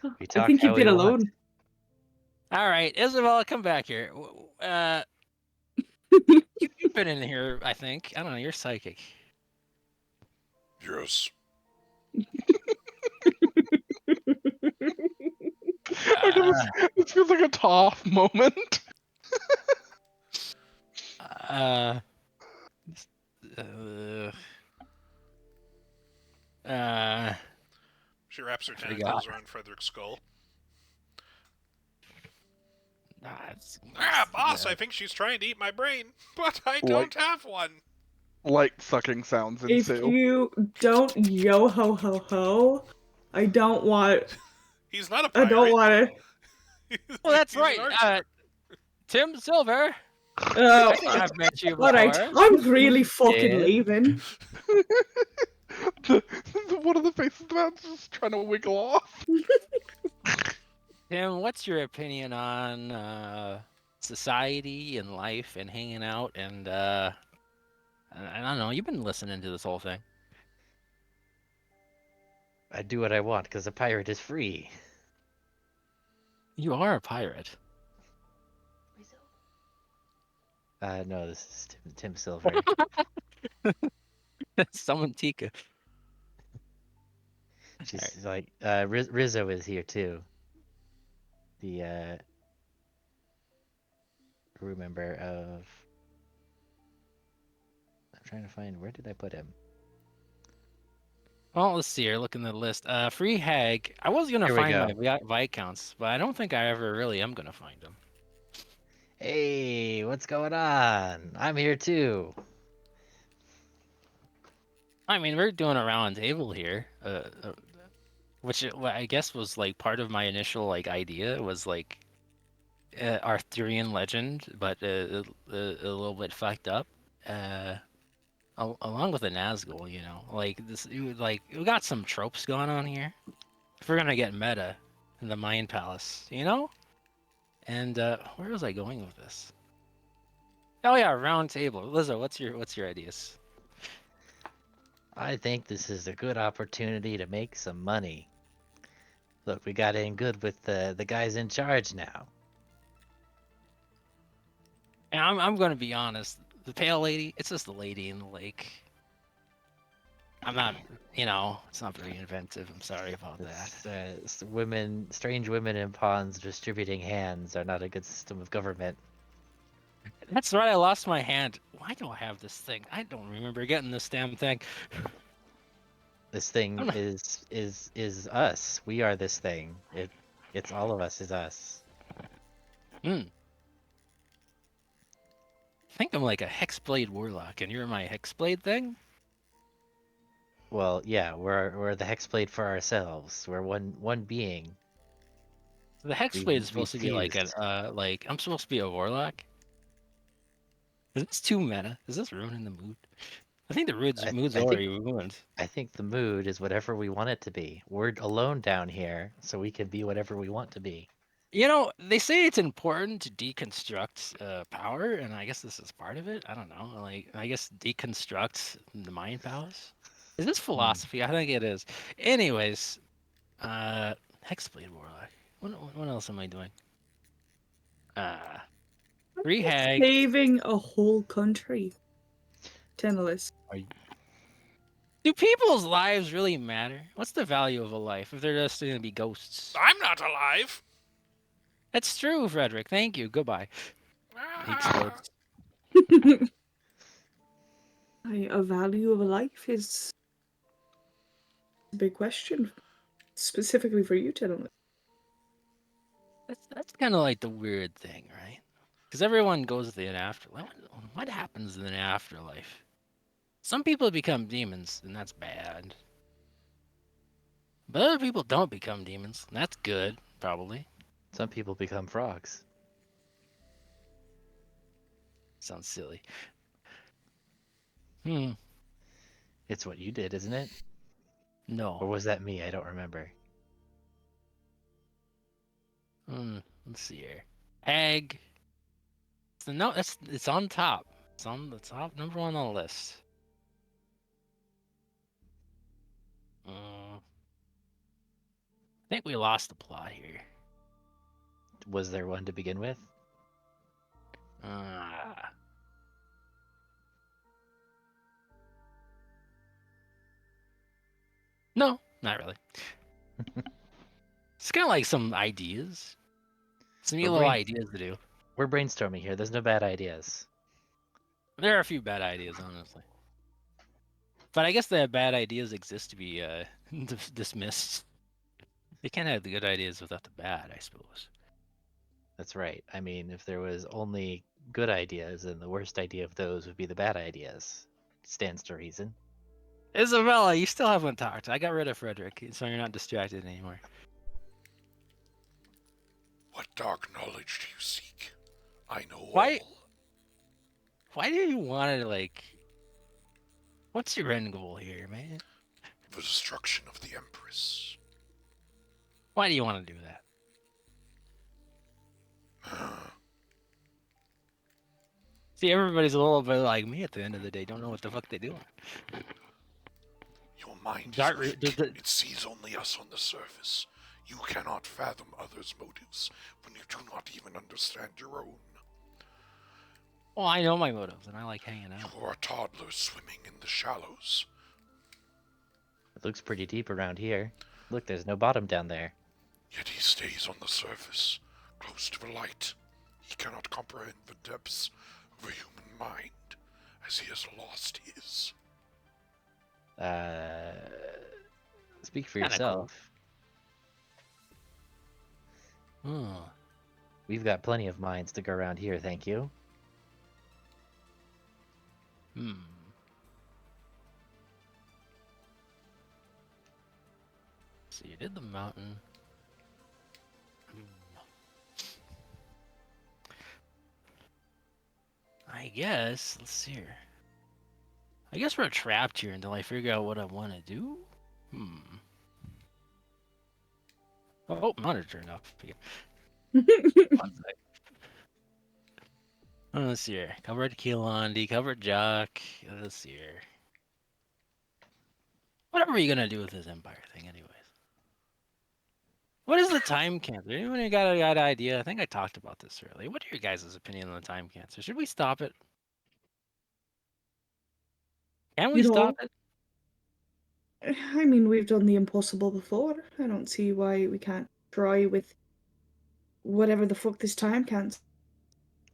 We I talk think how you've we been want. alone. All right, Isabella, come back here. You've been in here, I think. I don't know. You're psychic. Yes. Okay, this feels like a Toph moment. Uh, uh, uh, She wraps her Forgot. tentacles around Frederick's skull. it's- Boss, I think she's trying to eat my brain, but I Like- don't have one. Light sucking sounds If ensue. you don't yo ho ho ho, I don't want. He's not a I pirate. don't want Well, that's He's an right. archer. Tim Silver. to. I think I've met you before. Alright, I'm really fucking Yeah. leaving. One of the faces of that's just trying to wiggle off. Tim, what's your opinion on society and life and hanging out and I don't know. You've been listening to this whole thing. I do what I want because a pirate is free. You are a pirate. No, this is Tim Silver. Summon Tika. She's like, Rizzo is here too. The crew member of. I'm trying to find, where did I put him? Well, let's see here. Look in the list. Free hag. I was gonna Here we find go. my Viscounts, but I don't think I ever really am gonna find them. Hey, what's going on? I'm here too. I mean, we're doing a round table here, which I guess was like part of my initial like idea was like Arthurian legend, but a little bit fucked up. Along with the Nazgul, you know, like this, like we got some tropes going on here. If we're gonna get meta in the Mind Palace, you know. And where was I going with this? Oh yeah, round table. Lizzo, what's your ideas? I think this is a good opportunity to make some money. Look, we got in good with the guys in charge now. And I'm gonna be honest. The pale lady, it's just the lady in the lake. I'm not, you know, it's not very inventive. I'm sorry about that. It's, strange women in ponds distributing hands are not a good system of government. That's right. I lost my hand. Why do I have this thing? I don't remember getting this damn thing. This thing is us. We are this thing. It's all of us is us. I think I'm like a hexblade warlock, and you're my hexblade thing. Well, yeah, we're the hexblade for ourselves. We're one being. The hexblade is supposed to be like fused. like I'm supposed to be a warlock. Is this too meta? Is this ruining the mood? I think the mood's I already ruined. I think the mood is whatever we want it to be. We're alone down here, so we can be whatever we want to be. You know, they say it's important to deconstruct power, and I guess this is part of it. I don't know. Like, I guess deconstruct the mind palace. Is this philosophy? I think it is. Anyways, Hexblade Warlock. What else am I doing? Free hag. Saving a whole country. Tenalus. Do people's lives really matter? What's the value of a life if they're just going to be ghosts? I'm not alive. That's true, Frederick. Thank you. Goodbye. He explodes. A value of a life is a big question. Specifically for you, Tenalus. That's kind of like the weird thing, right? Because everyone goes to the afterlife. What happens in the afterlife? Some people become demons, and that's bad. But other people don't become demons, and that's good, probably. Some people become frogs. Sounds silly. It's what you did, isn't it? No. Or was that me? I don't remember. Let's see here. Hag. It's on top. It's on the top, number 1 on the list. I think we lost the plot here. Was there one to begin with? No, not really. It's kind of like some ideas. Some We're little brain- ideas to do. We're brainstorming here. There's no bad ideas. There are a few bad ideas, honestly. But I guess the bad ideas exist to be dismissed. They can't have the good ideas without the bad, I suppose. That's right. I mean, if there was only good ideas, then the worst idea of those would be the bad ideas. Stands to reason. Isabella, you still haven't talked. I got rid of Frederick, so you're not distracted anymore. What dark knowledge do you seek? I know Why- all. Why do you want to, like... What's your end goal here, man? The destruction of the Empress. Why do you want to do that? See, everybody's a little bit like me at the end of the day. Don't know what the fuck they do. Your mind Dark- is weak. the- It sees only us on the surface. You cannot fathom others' motives when you do not even understand your own. Well, I know my motives, and I like hanging out. You are a toddler swimming in the shallows. It looks pretty deep around here. Look, there's no bottom down there. Yet he stays on the surface, close to the light. He cannot comprehend the depths of a human mind, as he has lost his. Speak for Kinda yourself. Oh. We've got plenty of minds to go around here, thank you. So you did the mountain. I guess, let's see here. I guess we're trapped here until I figure out what I want to do. Oh, monitor turned off again. One sec. Let's see here. Covered Keelandi, covered Jock. Let's see here. Whatever are you gonna do with this Empire thing, anyways? What is the time cancer? Anyone got an idea? I think I talked about this earlier. What are your guys' opinion on the time cancer? Should we stop it? Can we You know, stop it? I mean, we've done the impossible before. I don't see why we can't try with whatever the fuck this time can't.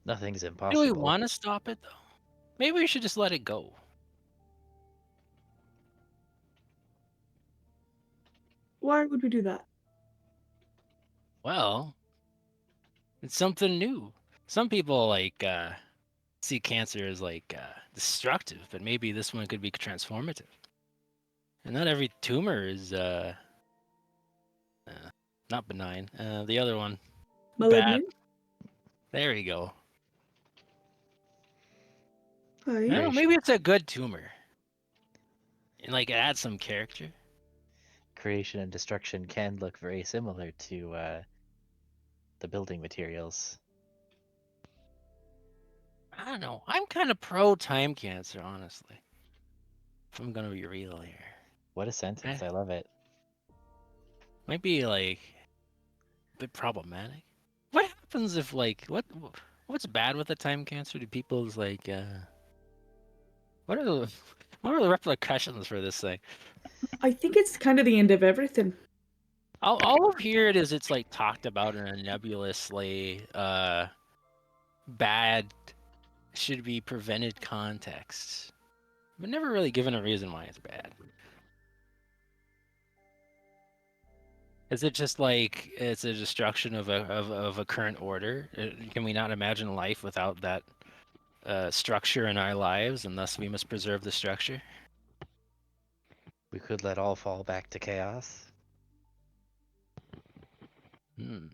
Nothing's Do impossible. we want to stop it though? Maybe we should just let it go. Why would we do that? Well, it's something new. Some people like see cancer as like destructive, but maybe this one could be transformative. And not every tumor is not benign. The other one, bad. Malignant? There we go. I Hi. don't know, maybe it's a good tumor. And like it adds some character. Creation and destruction can look very similar to the building materials. I don't know. I'm kind of pro time cancer, honestly. If I'm gonna be real here. What a sentence. I love it. Might be like bit problematic. What happens if like what's bad with the time cancer? Do people's like what are the what are the repercussions for this thing? I think it's kind of the end of everything. All of here it is. It's like talked about in a nebulously bad, should be prevented context, but never really given a reason why it's bad. Is it just like it's a destruction of a current order? Can we not imagine life without that structure in our lives, and thus we must preserve the structure? We could let all fall back to chaos. Hmm.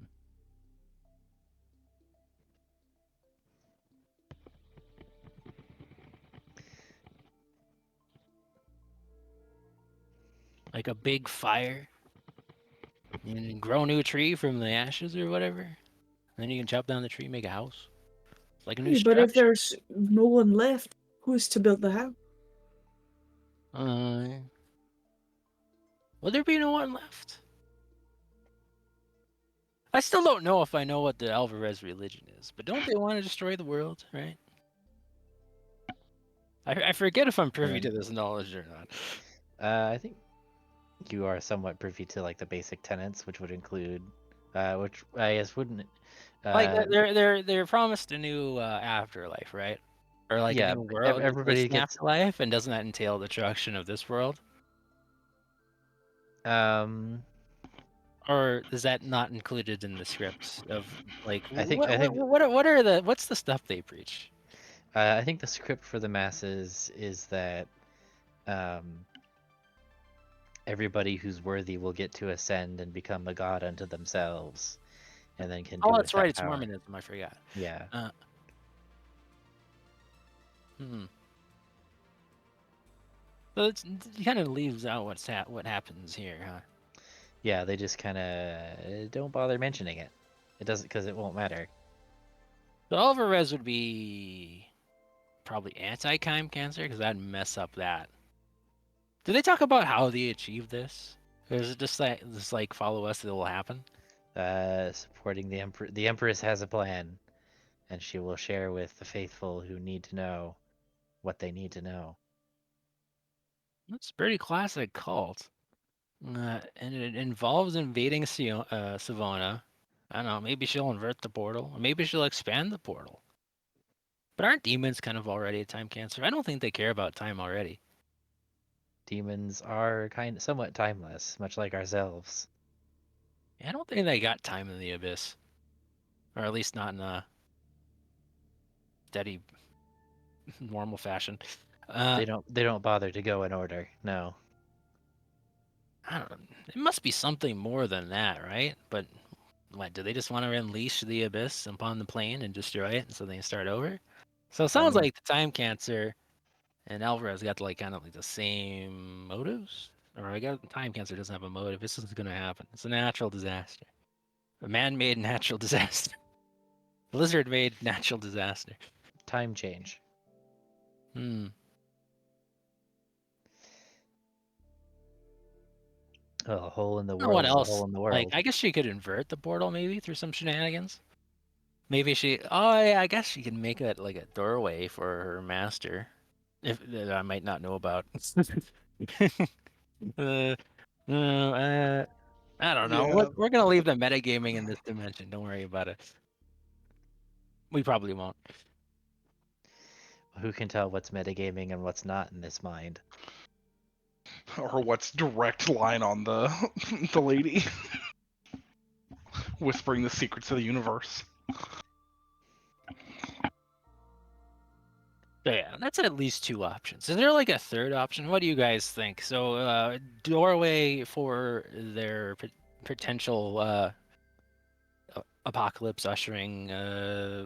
Like a big fire, and grow a new tree from the ashes or whatever. Then you can chop down the tree, make a house. It's like a new Hey, but if structure. there's no one left, who's to build the house? Will there be no one left? I still don't know if I know what the Alvarez religion is, but don't they want to destroy the world, right? I forget if I'm privy to this knowledge or not. I think you are somewhat privy to like the basic tenets, which would include, which I guess wouldn't. Like they're promised a new afterlife, right? Or like a Yeah, new world that takes everybody an gets. afterlife, and doesn't that entail the destruction of this world? Um, Or is that not included in the scripts of like I think I think what's the stuff they preach? I think the script for the masses is that um, everybody who's worthy will get to ascend and become a god unto themselves, and then can do Oh, with that's right. that It's power. Mormonism. I forgot. Yeah, Uh, hmm. So it kind of leaves out what happens here, huh? yeah. They just kind of don't bother mentioning it. It doesn't because it won't matter. So Alvarez would be probably anti-Kime cancer because that'd mess up that. Do they talk about how they achieve this? Or is it just like follow us, it'll happen? Supporting the emperor. The empress has a plan, and she will share with the faithful who need to know what they need to know. That's a pretty classic cult. And it involves invading Savona. I don't know, maybe she'll invert the portal, or maybe she'll expand the portal. But aren't demons kind of already a time cancer? I don't think they care about time already. Demons are somewhat timeless, much like ourselves. I don't think they got time in the abyss, or at least not in a steady, normal fashion. They don't bother to go in order. No. I don't know. It must be something more than that, right? But what, do they just want to unleash the abyss upon the plane and destroy it so they can start over? So it sounds Um, like the time cancer and Alvarez got like kind of like the same motives. Or I got time cancer doesn't have a motive. This is gonna happen. It's a natural disaster. A man-made natural disaster. Lizard-made natural disaster. time change. Hmm. Oh, a hole in the I don't know what world is a else. hole in the Like, world. I guess she could invert the portal maybe through some shenanigans. Maybe she. Oh yeah, I guess she can make it like a doorway for her master. If that I might not know about. uh, I don't know. Yeah. We're gonna leave the metagaming in this dimension. Don't worry about it. We probably won't. Who can tell what's metagaming and what's not in this mind? Or what's direct line on the the lady whispering the secrets of the universe. So yeah, that's at least two options. Is there like a third option? What do you guys think? So, doorway for their potential apocalypse ushering,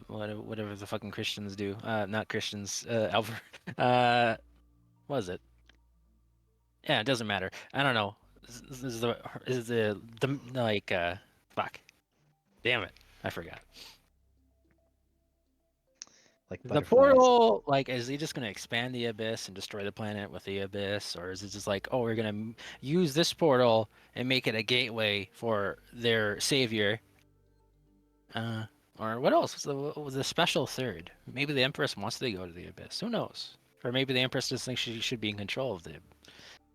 whatever the fucking Christians do. Not Christians. Alvar. Uh, what is it? Yeah, it doesn't matter. I don't know. Is the like fuck? Damn it, I forgot. Like The butterflies. portal, like, is he just gonna expand the abyss and destroy the planet with the abyss, or is it just like, oh, we're gonna use this portal and make it a gateway for their savior, Or what else? What was the special third? Maybe the Empress wants to go to the Abyss. Who knows? Or maybe the Empress just thinks she should be in control of the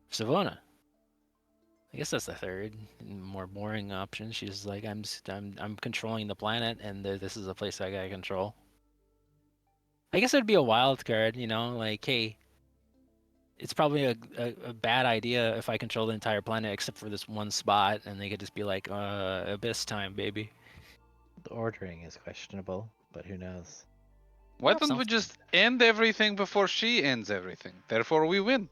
Savona. I guess that's the third, more boring option. She's like, I'm controlling the planet, and this is a place I gotta control. I guess it'd be a wild card, you know, like, hey, it's probably a bad idea if I control the entire planet except for this one spot, and they could just be like, Abyss time, baby. The ordering is questionable, but who knows? Why Well, don't we sounds- just end everything before she ends everything? Therefore, we win.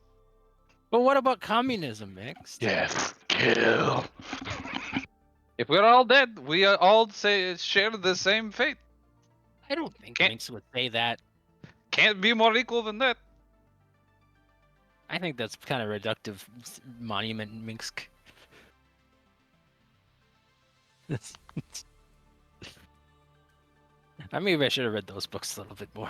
But what about communism, Mixed? Yes, kill. If we're all dead, we all share the same fate. I don't think Can't- Minx would say that. Can't be more equal than that. I think that's kind of reductive monument, Minx. Maybe I should have read those books a little bit more.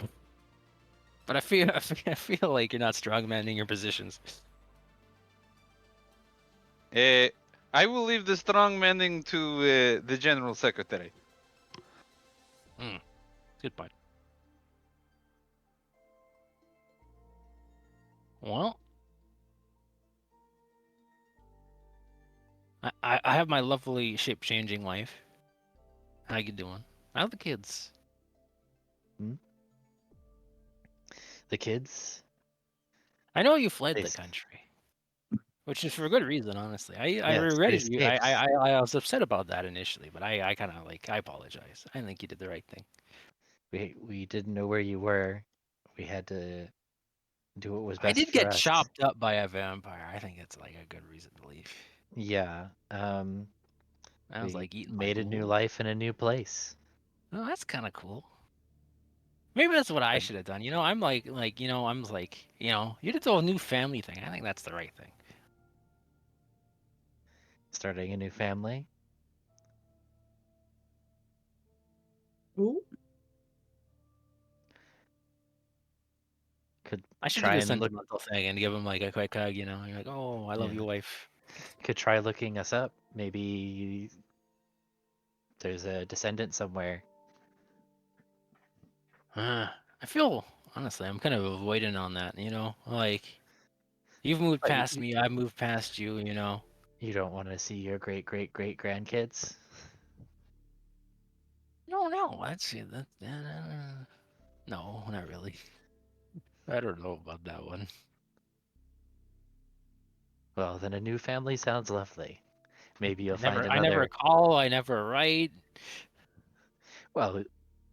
But I feel like you're not strongmanning your positions. I will leave the strong manning to the General Secretary. Good point. Well, I have my lovely shape-changing wife. How you doing? How are the kids? The kids? I know you fled the They- country, which is for a good reason, honestly. I Yes, they regretted you. escaped. I was upset about that initially, but I kind of I apologize. I think you did the right thing. We didn't know where you were. We had to do what was I best did for get us. chopped up by a vampire. I think it's like a good reason to leave. Yeah. I was We like eating made a new life in a new place. Oh, that's kind of cool. Maybe that's what I should have done. You know, I'm like, you did the whole new family thing. I think that's the right thing. Starting a new family. Ooh. Could I should try do the and look. sentimental thing and give him like a quick hug. You know, you're like, oh, I love Yeah. you, wife. Could try looking us up. Maybe there's a descendant somewhere. I feel honestly, I'm kind of avoiding on that. You know, like you've moved But past me, I've moved past you. You know. You don't want to see your great great great grandkids. No, that's that. No, not really. I don't know about that one. Well, then a new family sounds lovely. Maybe you'll find I never another. call, I never write. Well,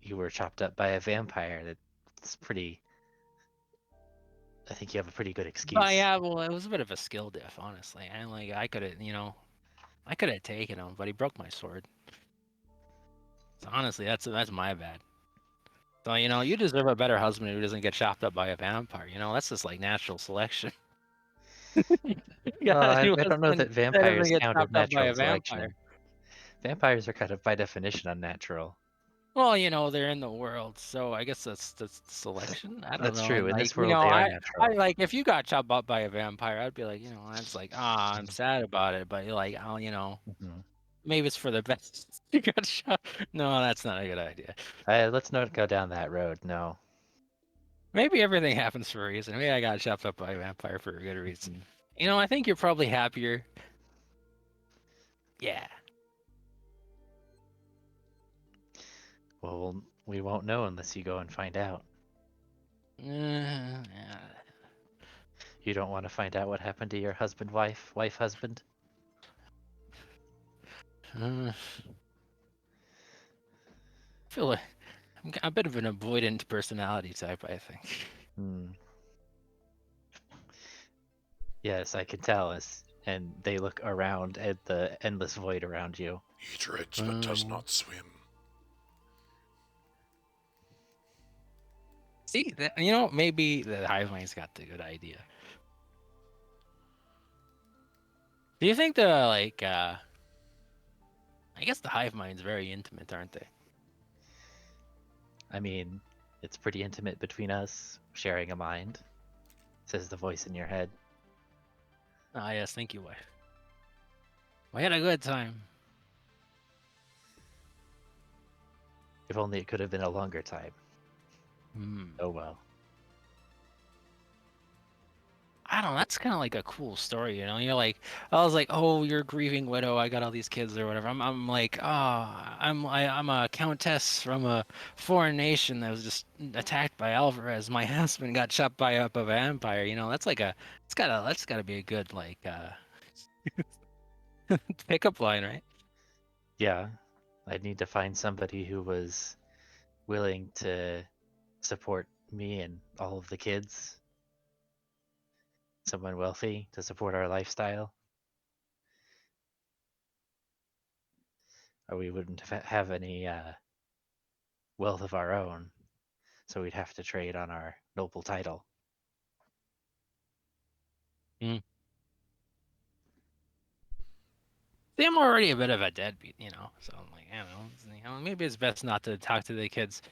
you were chopped up by a vampire. That's pretty. I think you have a pretty good excuse. But yeah, well, it was a bit of a skill diff, honestly. And like, I could have, I could have taken him, but he broke my sword. So honestly, that's my bad. So you deserve a better husband who doesn't get chopped up by a vampire. That's just like natural selection. Well, I don't know husband that that vampires doesn't get count as chopped up by natural a vampire. selection. Vampires are kind of by definition unnatural. Well, they're in the world, so I guess that's selection. I don't That's know. true. And In like, this world, they are I natural. like if you got chopped up by a vampire, I'd be like, that's like, I'm sad about it, but you're like, Mhm. maybe it's for the best. You got shot. No, that's not a good idea. Let's not go down that road. No. Maybe everything happens for a reason. Maybe I got chopped up by a vampire for a good reason. I think you're probably happier. Yeah. Well, we won't know unless you go and find out. Yeah. You don't want to find out what happened to your husband, wife, husband? I feel like I'm a bit of an avoidant personality type, I think. Hmm. Yes, I can tell. And they look around at the endless void around you. He dreads but does not swim. See, maybe the hive mind's got the good idea. Do you think I guess the hive mind's very intimate, aren't they? I mean, it's pretty intimate between us, sharing a mind, says the voice in your head. Ah, yes, thank you, wife. We had a good time. If only it could have been a longer time. Oh well. I don't know. That's kind of like a cool story, you know. You're like, I was like, oh, you're a grieving widow. I got all these kids or whatever. I'm like, I'm a countess from a foreign nation that was just attacked by Alvarez. My husband got shot by up of an empire. You know, that's like that's gotta be a good like pickup line, right? Yeah. I'd need to find somebody who was willing to support me and all of the kids. Someone wealthy to support our lifestyle. Or we wouldn't have any wealth of our own. So we'd have to trade on our noble title. See, I'm already a bit of a deadbeat, you know. So I'm like, I don't know, maybe it's best not to talk to the kids.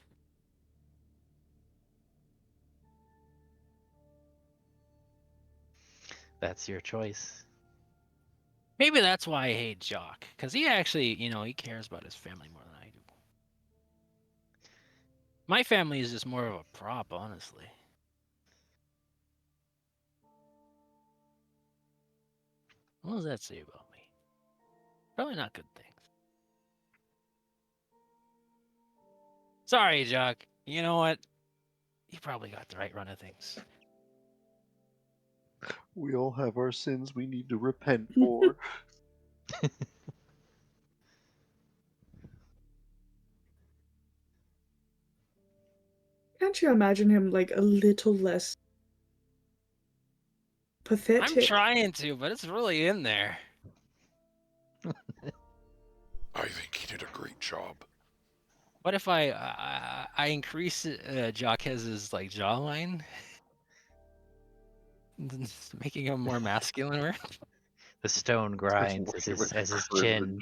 That's your choice. Maybe that's why I hate Jock, because he actually, he cares about his family more than I do. My family is just more of a prop, honestly. What does that say about me? Probably not good things. Sorry, Jock. You know what? You probably got the right run of things. We all have our sins we need to repent for. Can't you imagine him like a little less pathetic? I'm trying to, but it's really in there. I think he did a great job. What if I increase Jacquez's like jawline, making him more masculine? Or The stone grinds as his chin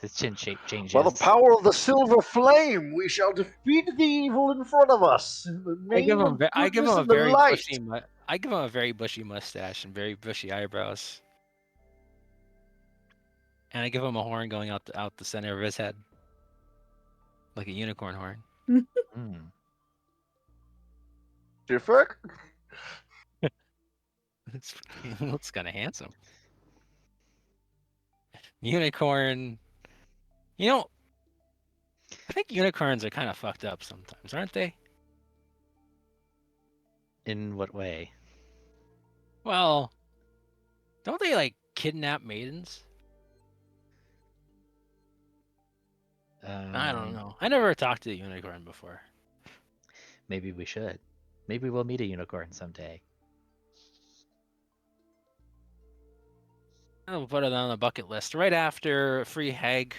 his chin shape changes. By the power of the silver flame, we shall defeat the evil in front of us. In the I give name him, of I give him goodness a and the very light. bushy, I give him a very bushy mustache and very bushy eyebrows, and I give him a horn going out the center of his head, like a unicorn horn. Mm. Different? It looks kind of handsome. Unicorn. You know, I think unicorns are kind of fucked up sometimes, aren't they? In what way? Well, don't they like kidnap maidens? I don't know. I never talked to a unicorn before. Maybe we should. Maybe we'll meet a unicorn someday. I'll put it on the bucket list right after free hag.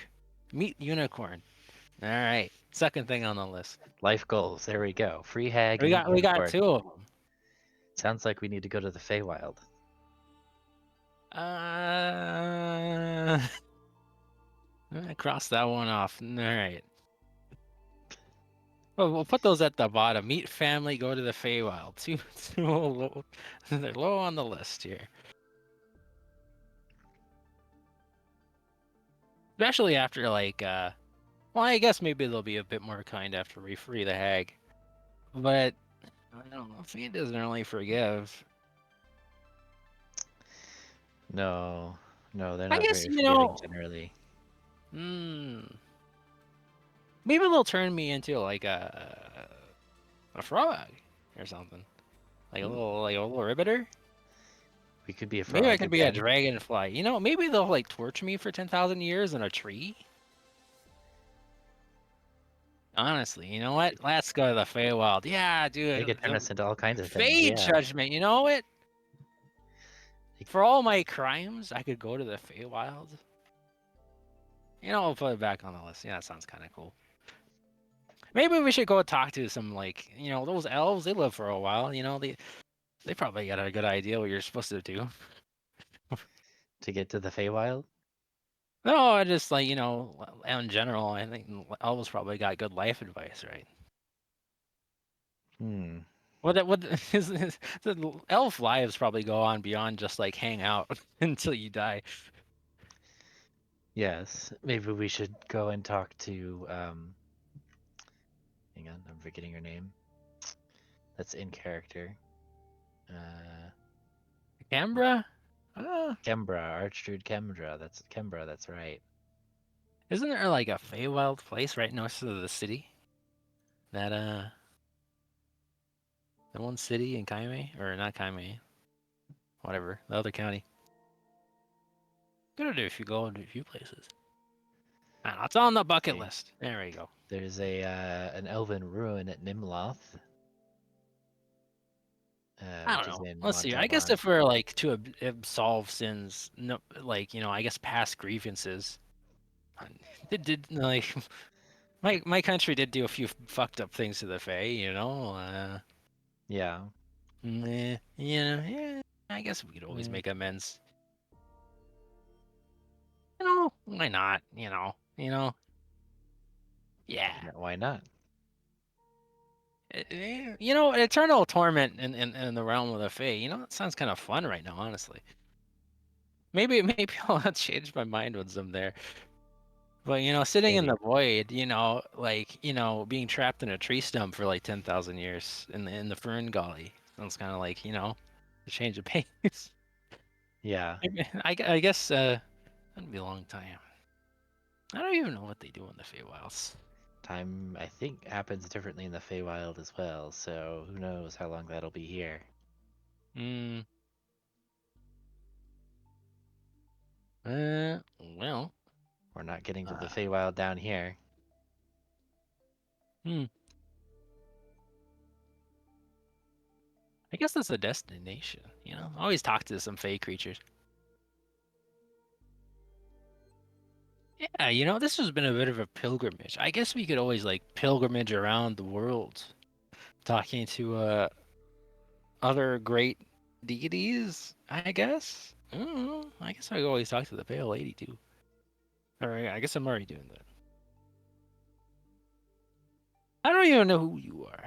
Meet unicorn. All right, second thing on the list. Life goals. There we go. Free hag. We and got unicorn. 2 of them. Sounds like we need to go to the Feywild. I crossed that one off. All right. Well, we'll put those at the bottom. Meet family, go to the Feywild. Too low. They're low on the list here. Especially after like, well, I guess maybe they'll be a bit more kind after we free the hag. But I don't know. Fate doesn't really forgive. No, they're I not guess, very forgiving generally. Maybe they'll turn me into like a frog or something, like a little ribbiter. We could be a frog. Maybe I could be a again. dragonfly. You know, maybe they'll like torture me for 10,000 years in a tree. Honestly, you know what? Let's go to the Feywild. Yeah, dude. They could turn us into all kinds of things. Fey Yeah. judgment. You know what? For all my crimes, I could go to the Feywild. You know, I'll put it back on the list. Yeah, that sounds kind of cool. Maybe we should go talk to some, like, those elves. They live for a while. You know, they probably got a good idea what you're supposed to do. To get to the Feywild? No, I just like, in general, I think elves probably got good life advice, right? What the elf lives probably go on beyond just like hang out until you die. Yes, maybe we should go and talk to hang on, I'm forgetting her name. That's in character. Canberra? Kembra, Archdruid Kembra. That's right. Isn't there like a Feywild place right next to the city? That the one city in Kaime, or not Kaime, whatever, the other county. Gonna do if you go into a few places. I don't know, it's on the bucket Okay. list. There we go. There's a an elven ruin at Nimloth, I which don't is know. in Let's see. I guess Montalban. if we're like to absolve sins, no, like I guess past grievances. Did like my country did do a few fucked up things to the Fae, Yeah. yeah. I guess we could always Mm, make amends. Why not? Yeah. why not? Eternal torment in the realm of the Fae. It sounds kind of fun right now, honestly. Maybe I'll change my mind once I'm there. But sitting in Maybe. the void, being trapped in a tree stump for like 10,000 years in the Fern Gully. Sounds kind of like, a change of pace. Yeah. I guess that'd be a long time. I don't even know what they do in the Feywilds. Time, I think, happens differently in the Feywild as well, so who knows how long that'll be here. Hmm. Well. We're not getting to the Uh, Feywild down here. hmm. I guess that's a destination. Always talk to some Fey creatures. Yeah, this has been a bit of a pilgrimage. I guess we could always like pilgrimage around the world, talking to other great deities. I guess. I don't know. I guess I could always talk to the Pale Lady too. Or I guess I'm already doing that. I don't even know who you are.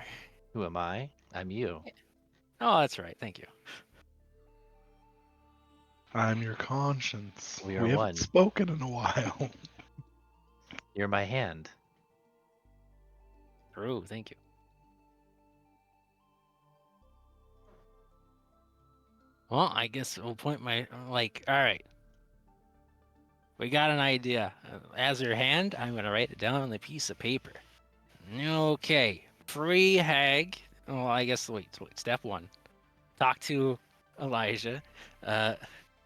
Who am I? I'm you. Oh, that's right. Thank you. I'm your conscience. We are We haven't one. spoken in a while. You're my hand. True. Thank you. Well, I guess we'll point my like. All right. We got an idea. As your hand, I'm gonna write it down on a piece of paper. Okay. Free hag. Well, I guess wait. Step one. Talk to Elijah. Uh,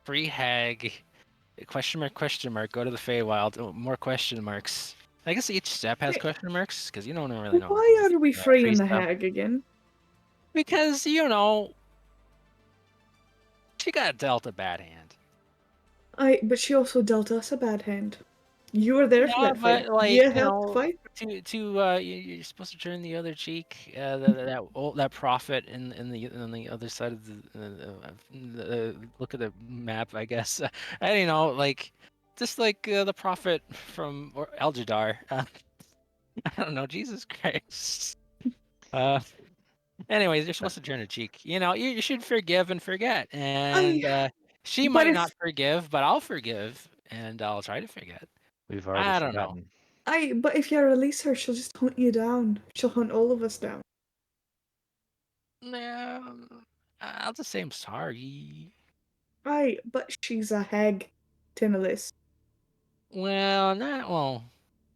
free hag. Question mark? Question mark. Go to the Feywild. Oh, more question marks. I guess each step has Wait, question marks because you don't really know. why are we Free freeing the stuff. hag again? Because she got dealt a bad hand. But she also dealt us a bad hand. You were there for Yeah, that fight. but like You helped fight. you're supposed to turn the other cheek. That prophet in the other side of the look at the map. I guess I don't know. Like just like the prophet from Eldradar. I don't know. Jesus Christ. Uh. Anyways, you're supposed to turn a cheek. You should forgive and forget. And I. she But might not if forgive, but I'll forgive and I'll try to forget. We've already I don't know. forgotten. but if you release her, she'll just hunt you down. She'll hunt all of us down. No, I'll just say I'm sorry. But she's a hag, Tenalus. Well,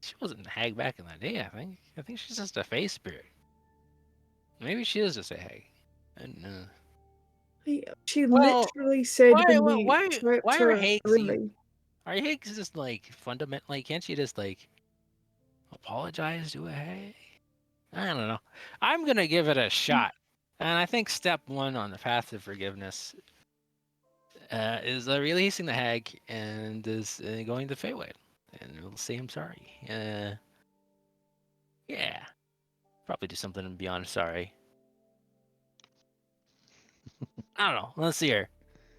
she wasn't a hag back in the day. I think she's just a face spirit. Maybe she is just a hag. And She well, literally said why when why we why trapped why are her hags early. are hags just like fundamentally? Can't she just like apologize to a hag? I don't know. I'm gonna give it a shot, and I think step one on the path to forgiveness is releasing the hag and is going to Feywild, and we'll say I'm sorry. Yeah, probably do something beyond sorry. I don't know. Let's see here.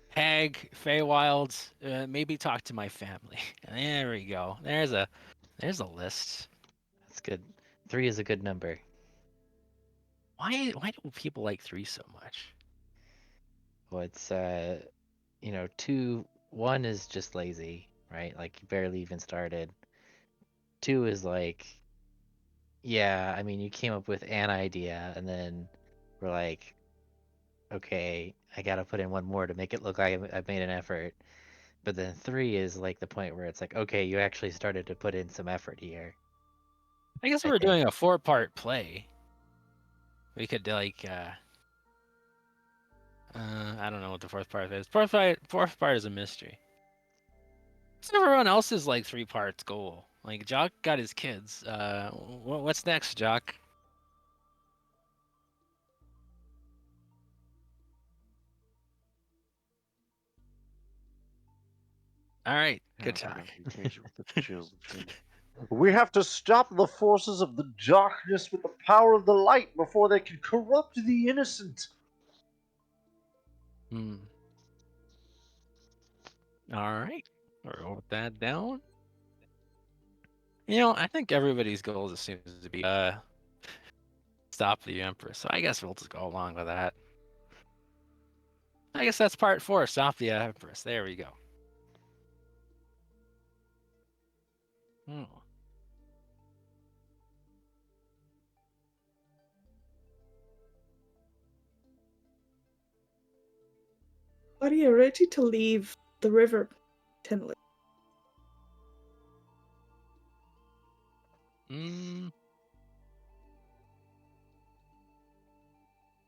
Hag, Feywild, maybe talk to my family. There we go. There's a list. That's good. 3 is a good number. Why do people like 3 so much? Well, it's 2, 1 is just lazy, right? Like you barely even started. 2 is like, yeah, I mean, you came up with an idea and then we're like, okay, I gotta put in one more to make it look like I've made an effort. But then 3 is like the point where it's like, okay, you actually started to put in some effort here. I guess I we're think. doing a 4-part play. We could like I don't know what the fourth part is. Fourth part is a mystery. What's everyone else's like 3 parts goal? Like Jock got his kids. What's next, Jock? All right, good talk. We have to stop the forces of the darkness with the power of the light before they can corrupt the innocent. Hmm. All right, wrote that down. You know, I think everybody's goal just seems to be stop the Empress. So I guess we'll just go along with that. I guess that's part 4. Stop the Empress. There we go. Hmm. Are you ready to leave the river, Tenalus?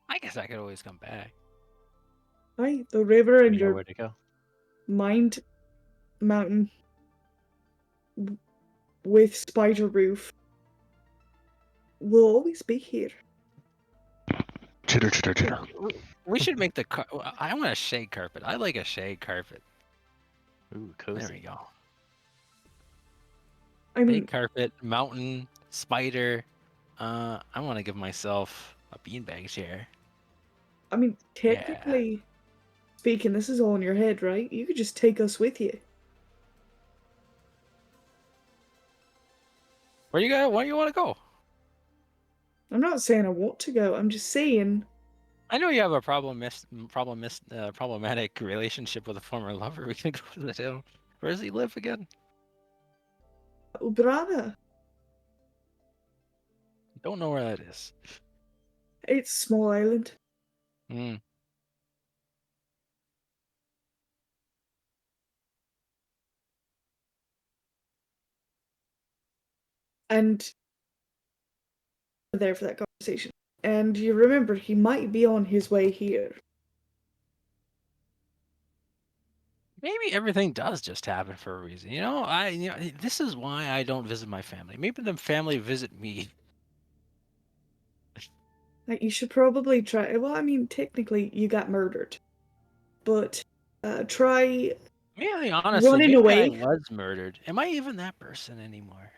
I guess I could always come back. Aye, the river and We know your where to go. mind mountain with spider roof will always be here. Chitter, chitter, chitter. We should make the. I want a shade carpet. I like a shade carpet. Ooh, There we cozy. go. I mean, Shade carpet, mountain, spider. I want to give myself a beanbag chair. Yeah. technically speaking, this is all in your head, right? You could just take us with you. Where you go? Where you want to go? I'm not saying I want to go. I'm just saying. I know you have a problematic relationship with a former lover. We can go to him. Where does he live again? Ubrana. Don't know where that is. It's a small island. Hmm. And there for that conversation. And you remember he might be on his way here. Maybe everything does just happen for a reason. You know, this is why I don't visit my family. Maybe the family visit me. Like, you should probably try. Well, I mean, technically, you got murdered. But try Maybe honestly, running maybe I away. was murdered. Am I even that person anymore?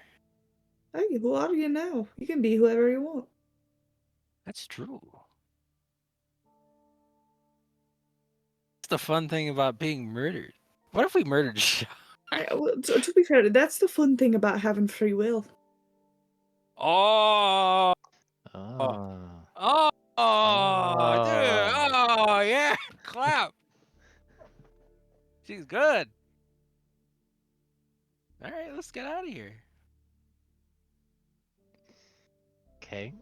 Hey, who are you now? You can be whoever you want. That's true. That's the fun thing about being murdered. What if we murdered Well, to be fair, that's the fun thing about having free will. Oh, Oh. dude. Oh. Oh, yeah. Clap. She's good. All right, let's get out of here. Okay.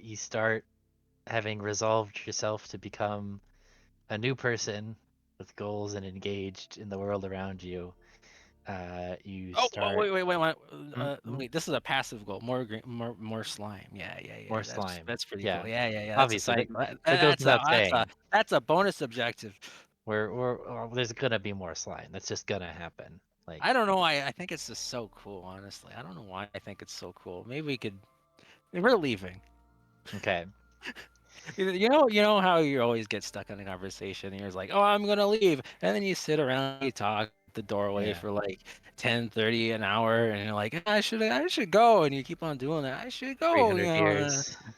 You start having resolved yourself to become a new person with goals and engaged in the world around you. You Oh, start wait. Mhm. Wait, this is a passive goal. More slime. Yeah. More slime. That's pretty Yeah, cool. Yeah. That's a obviously side. that goes That's a without saying. that's a bonus objective. There's gonna be more slime. That's just gonna happen. Like, I don't know why. I think it's just so cool. Honestly, I don't know why I think it's so cool. Maybe we could. We're leaving. okay, You know how you always get stuck in a conversation and you're just like, oh, I'm gonna leave, and then you sit around, you talk at the doorway yeah, for like 10, 30 an hour, and you're like, I should go, and you keep on doing that. I should go, 300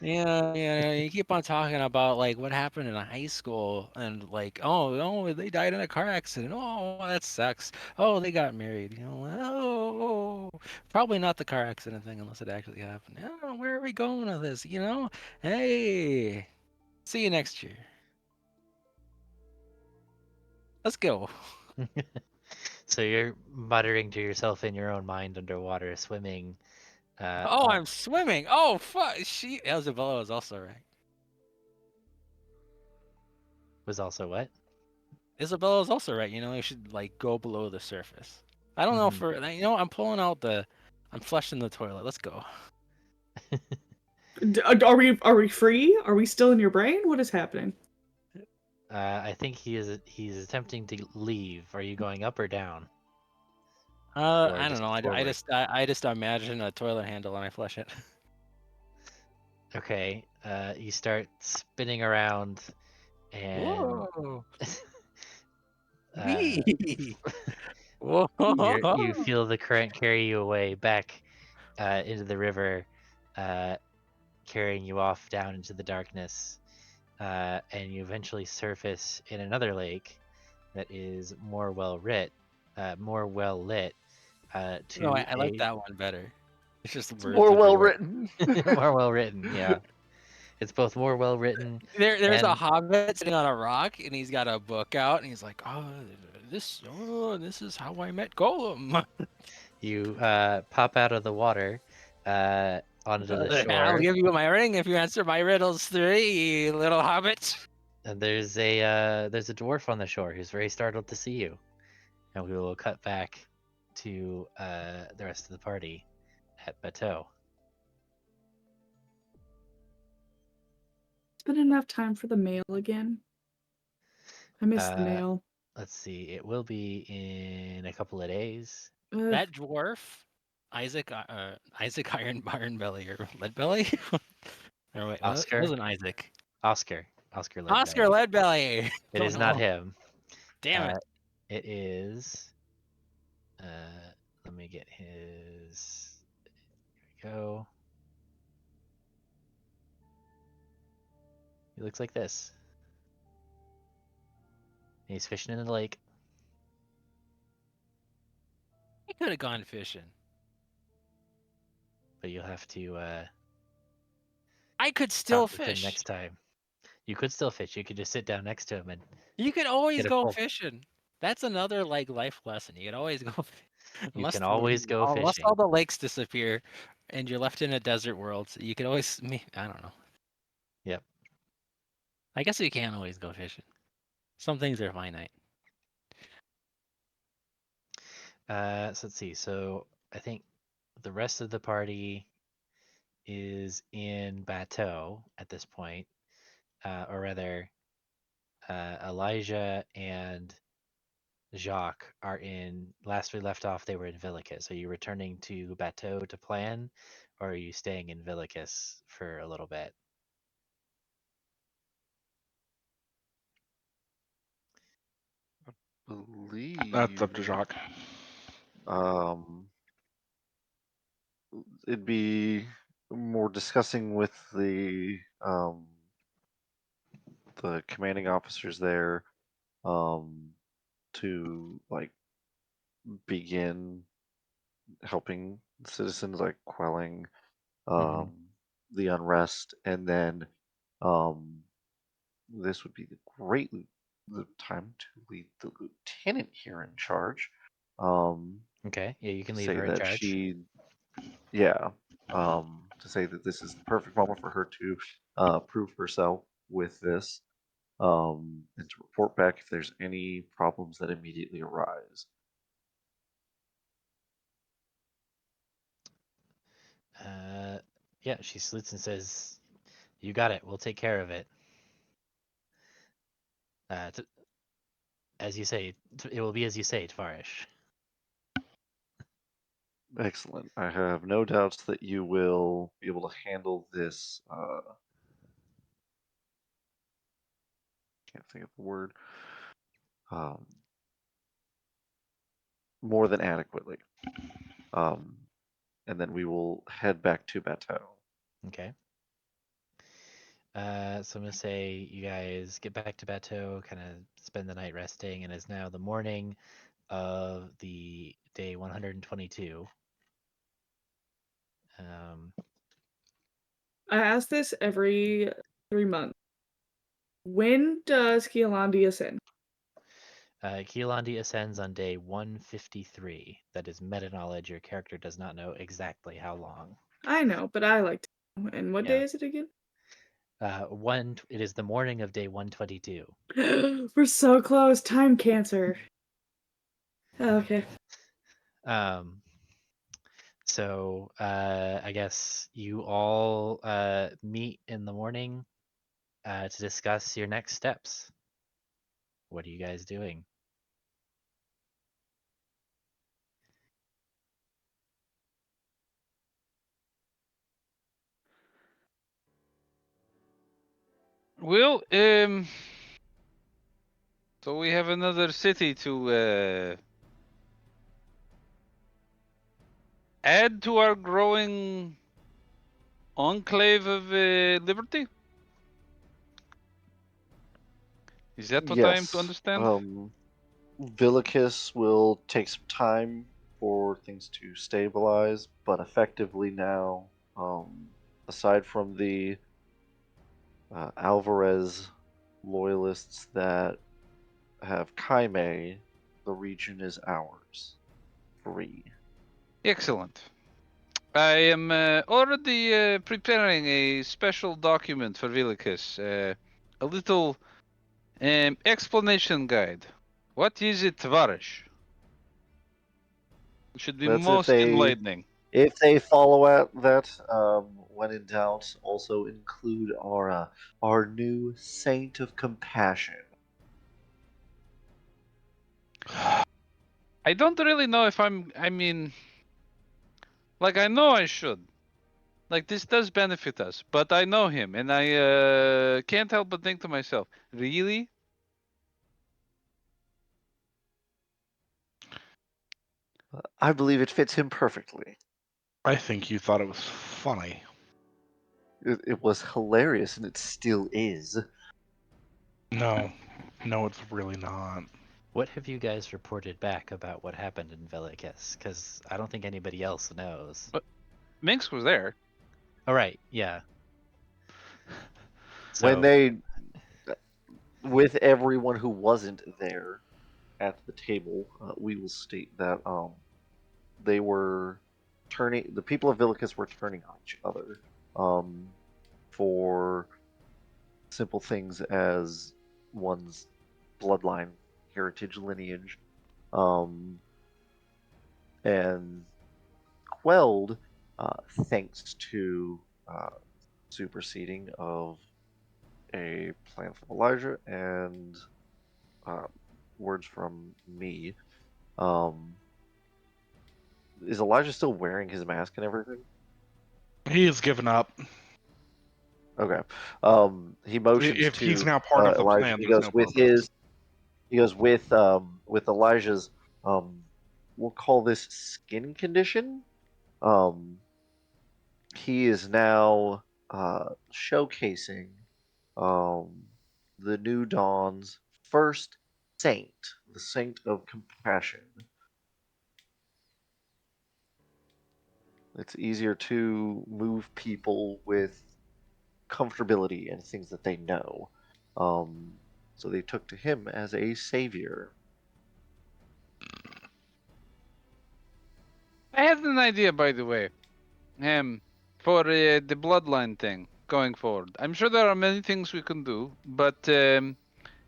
years. you keep on talking about like what happened in high school, and like, oh, they died in a car accident. Oh, that sucks. Oh, they got married. You know, probably not the car accident thing unless it actually happened. Oh, where are we going with this? You know, hey. See you next year. Let's go. So you're muttering to yourself in your own mind underwater, swimming. Oh, I'm swimming. Oh, fuck. Isabella was also right. Was also what? Isabella was also right. You know, you should like go below the surface. I don't know Mhm. for I'm pulling out I'm flushing the toilet. Let's go. Are we free? Are we still in your brain? What is happening? I think he's attempting to leave. Are you going up or down? Or I don't just know. forward? I just imagine a toilet handle and I flush it. Okay. You start spinning around, and Whoa. uh, Wee. Whoa. you feel the current carry you away back into the river, uh, carrying you off down into the darkness, and you eventually surface in another lake that is more well lit, No, to I like that one better. It's just It's words more well everywhere. written. more well written. Yeah, it's both more well written There's a and hobbit sitting on a rock and he's got a book out and he's like, this is how I met Gollum. you pop out of the water onto the I'll shore, give you my ring if you answer my riddles 3, little hobbit. and there's a dwarf on the shore who's very startled to see you, and we will cut back to the rest of the party at Bateau. It's been enough time for the mail again. I miss the mail. Let's see, it will be in a couple of days. That dwarf, Isaac Ironbelly or Leadbelly? Or wait, what? It Oscar, wasn't Isaac. Oscar Oscar Leadbelly. Leadbelly. It Oh is not no. him. Damn it. It is. Let me get his. Here we go. He looks like this. He's fishing in the lake. I could have gone fishing. But you'll have to I could still talk with him fish. next time. You could still fish. You could just sit down next to him and You could always get a go full. fishing. That's another like life lesson. You could always go You unless can always go unless fishing. all the lakes disappear and you're left in a desert world. So you could always I don't know. Yep. I guess you can't always go fishing. Some things are finite. So let's see. So I think the rest of the party is in Bateau at this point, or rather, Elijah and Jacques are in. Last we left off, they were in Villicus. Are you returning to Bateau to plan, or are you staying in Villicus for a little bit? Believe That's up to Jacques. um, it'd be more discussing with the commanding officers there um, to like begin helping citizens, like quelling Hmm. the unrest, and then um, this would be the time to lead the lieutenant here in charge. Okay. Yeah, you can To leave say her in that charge. yeah, to say that this is the perfect moment for her to prove herself with this, and to report back if there's any problems that immediately arise. Uh, yeah, she salutes and says, "You got it. We'll take care of it." As you say, it will be as you say, Tvarish. Excellent. I have no doubts that you will be able to handle this. Can't think of the word. Um, More than adequately. Um, and then we will head back to Bateau. Okay. So I'm gonna say you guys get back to Bateau, kind of spend the night resting, and it's now the morning of the day 122. Um, I ask this every 3 months. When does Kealandia ascend? Keelandi ascends on day 153. That is meta knowledge. Your character does not know exactly how long. I know, but I like to know. And what day Yeah. is it again? It is the morning of day 122. We're so close. Time cancer. Okay. So I guess you all meet in the morning to discuss your next steps. What are you guys doing? Well, so we have another city to add to our growing enclave of liberty. Is that what I am to Yes. understand? Villicus will take some time for things to stabilize, but effectively now, aside from the Alvarez loyalists that have Kaime, the region is ours. Free. Excellent. I am already preparing a special document for Villicus. A little explanation guide. What is it, Tvarish? It should be That's most enlightening. if they follow at that. When in doubt, also include our new Saint of Compassion. I don't really know if I mean, like, I know I should. Like, this does benefit us, but I know him, and I can't help but think to myself, really? I believe it fits him perfectly. I think you thought it was funny. It was hilarious, and it still is. No, it's really not. What have you guys reported back about what happened in Velikis? Because I don't think anybody else knows. But Minx was there. All right, yeah. When So they, with everyone who wasn't there at the table, we will state that they were turning. The people of Villicus were turning on each other um, for simple things as one's bloodline, heritage, lineage, um, and quelled thanks to superseding of a plan from Elijah and uh, words from me. Um, is Elijah still wearing his mask and everything? He has given up. Okay. He motions If he's to now part of the Elijah. plan, He there's goes no with purpose. with Elijah's we'll call this skin condition. Um, he is now showcasing um, the new dawn's first saint, the saint of compassion. It's easier to move people with comfortability and things that they know. Um, so they took to him as a savior. I had an idea, by the way, for the bloodline thing going forward. I'm sure there are many things we can do, but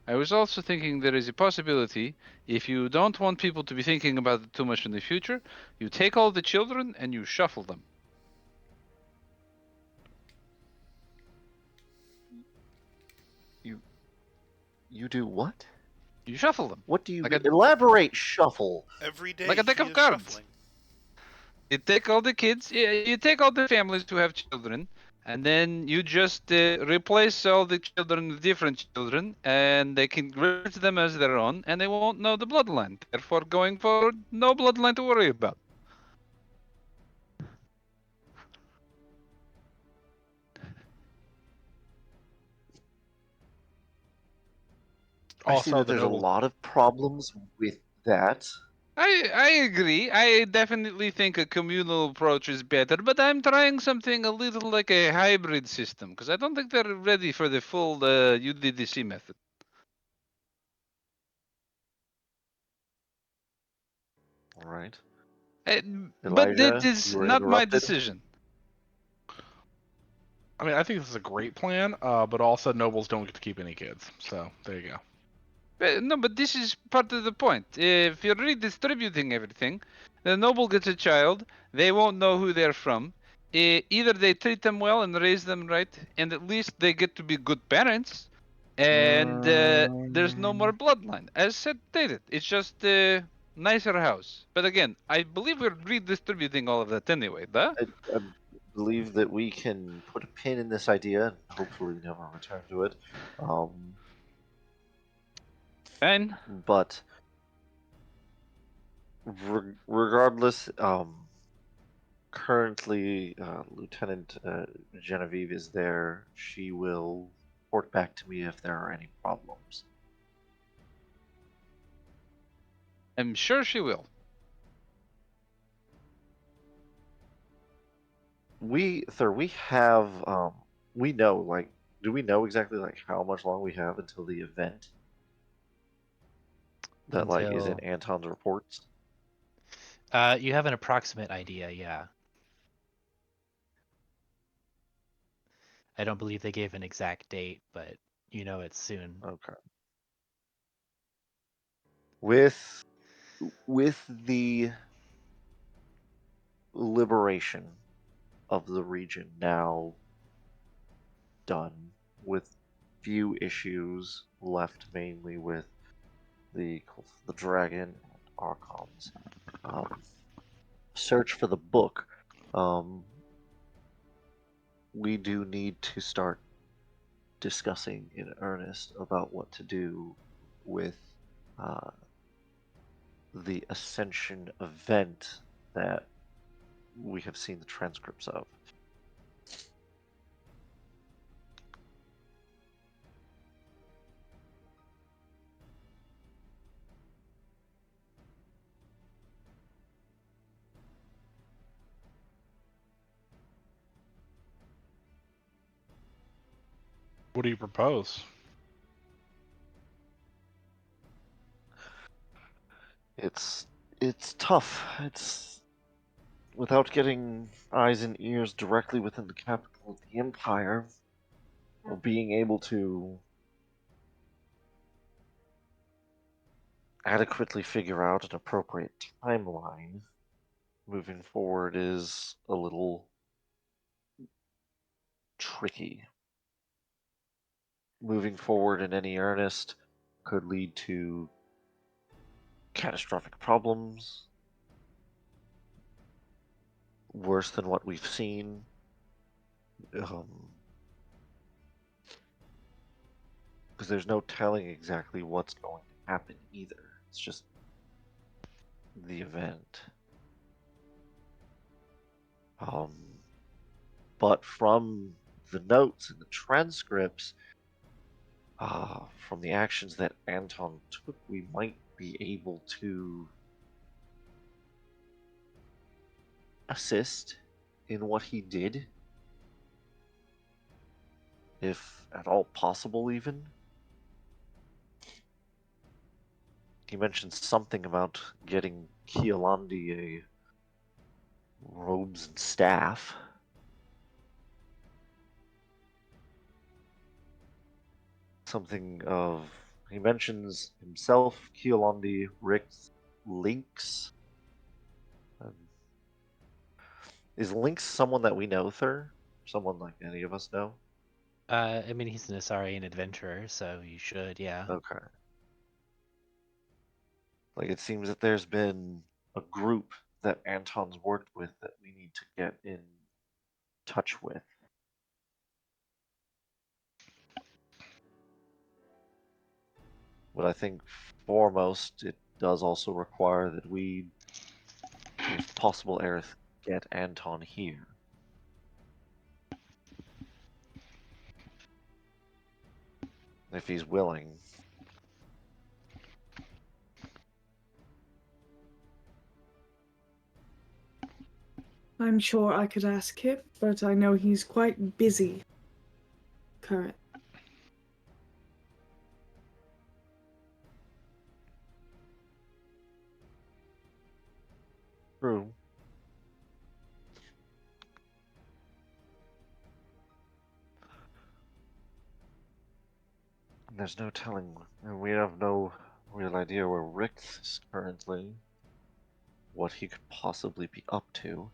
I was also thinking there is a possibility, if you don't want people to be thinking about it too much in the future, you take all the children and you shuffle them. You do what? You shuffle them. What do you Like mean? a Elaborate shuffle. Every day like a deck he of is cards. shuffling. You take all the kids, you take all the families who have children, and then you just replace all the children with different children, and they can refer to them as their own, and they won't know the bloodline. Therefore, going forward, no bloodline to worry about. I see Also, that the there's a noble. lot of problems with that. I agree. I definitely think a communal approach is better, but I'm trying something a little like a hybrid system because I don't think they're ready for the full UDDC method. right. But Elijah, that is you were not my interrupted. decision. I mean, I think this is a great plan, but also nobles don't get to keep any kids. So there you go. No, but this is part of the point. If you're redistributing everything, the noble gets a child, they won't know who they're from. Either they treat them well and raise them right, and at least they get to be good parents, and there's no more bloodline. As stated, it's just a nicer house. But again, I believe we're redistributing all of that anyway, duh? I believe that we can put a pin in this idea and hopefully never return to it. Fine. But regardless, currently Lieutenant Genevieve is there. She will report back to me if there are any problems. I'm sure she will. We have we know, like, do we know exactly like how much long we have until the event that like is in Until Anton's reports? you have an approximate idea, yeah. I don't believe they gave an exact date, but you know it's soon. Okay. With the liberation of the region now done, with few issues left, mainly with the dragon and archons, search for the book. We do need to start discussing in earnest about what to do with uh, the Ascension event that we have seen the transcripts of. What do you propose? It's tough. It's without getting eyes and ears directly within the capital of the empire, or being able to adequately figure out an appropriate timeline moving forward is a little tricky. Moving forward in any earnest could lead to catastrophic problems, worse than what we've seen. Because there's no telling exactly what's going to happen either. It's just the event. But from the notes and the transcripts, from the actions that Anton took, we might be able to assist in what he did, if at all possible, even. He mentioned something about getting Kiolandi a robes and staff. Something of. He mentions himself, Kiolandi, Rick's, Lynx. Is Lynx someone that we know, Thur? Someone like any of us know? I mean, he's an Asarian adventurer, so you should, yeah. Okay. Like, it seems that there's been a group that Anton's worked with that we need to get in touch with. But I think foremost, it does also require that we, if possible, Aerith, get Anton here. If he's willing. I'm sure I could ask him, but I know he's quite busy. Current. True. There's no telling, and we have no real idea where Rick is currently, what he could possibly be up to.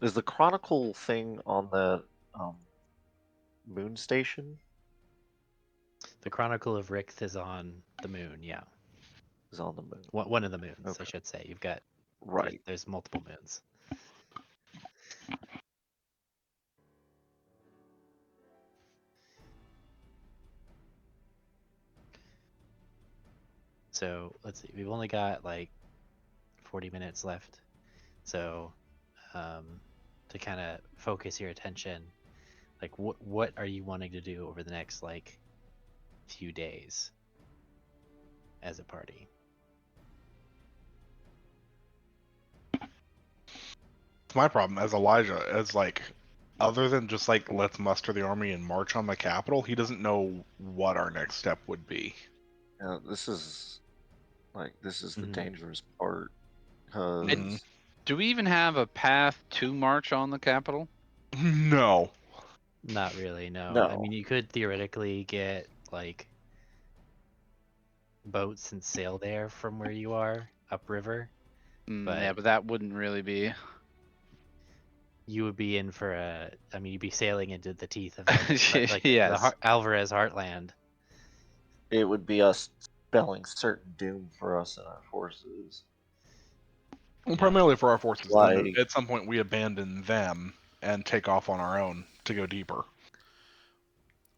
Is the Chronicle thing on the moon station? The Chronicle of Rixth is on the moon. Yeah, Is on the moon. one of the moons, I Okay. should say. You've got Right. there's multiple moons. So let's see. We've only got like 40 minutes left. So to kind of focus your attention, like what are you wanting to do over the next like few days as a party? It's my problem as Elijah, as like, other than just like let's muster the army and march on the capital, he doesn't know what our next step would be. This is the Mhm. dangerous part, Mhm. because Do we even have a path to march on the capital? No. Not really, no. I no, mean, you could theoretically get like boats and sail there from where you are upriver, Yeah, but but that wouldn't really be. you would be in for I mean, you'd be sailing into the teeth of like the Yes. Alvarez Heartland. it would be us spelling certain doom for us and our forces. Well, Yeah. primarily for our forces. Then Like, at some point we abandon them and take off on our own to go deeper.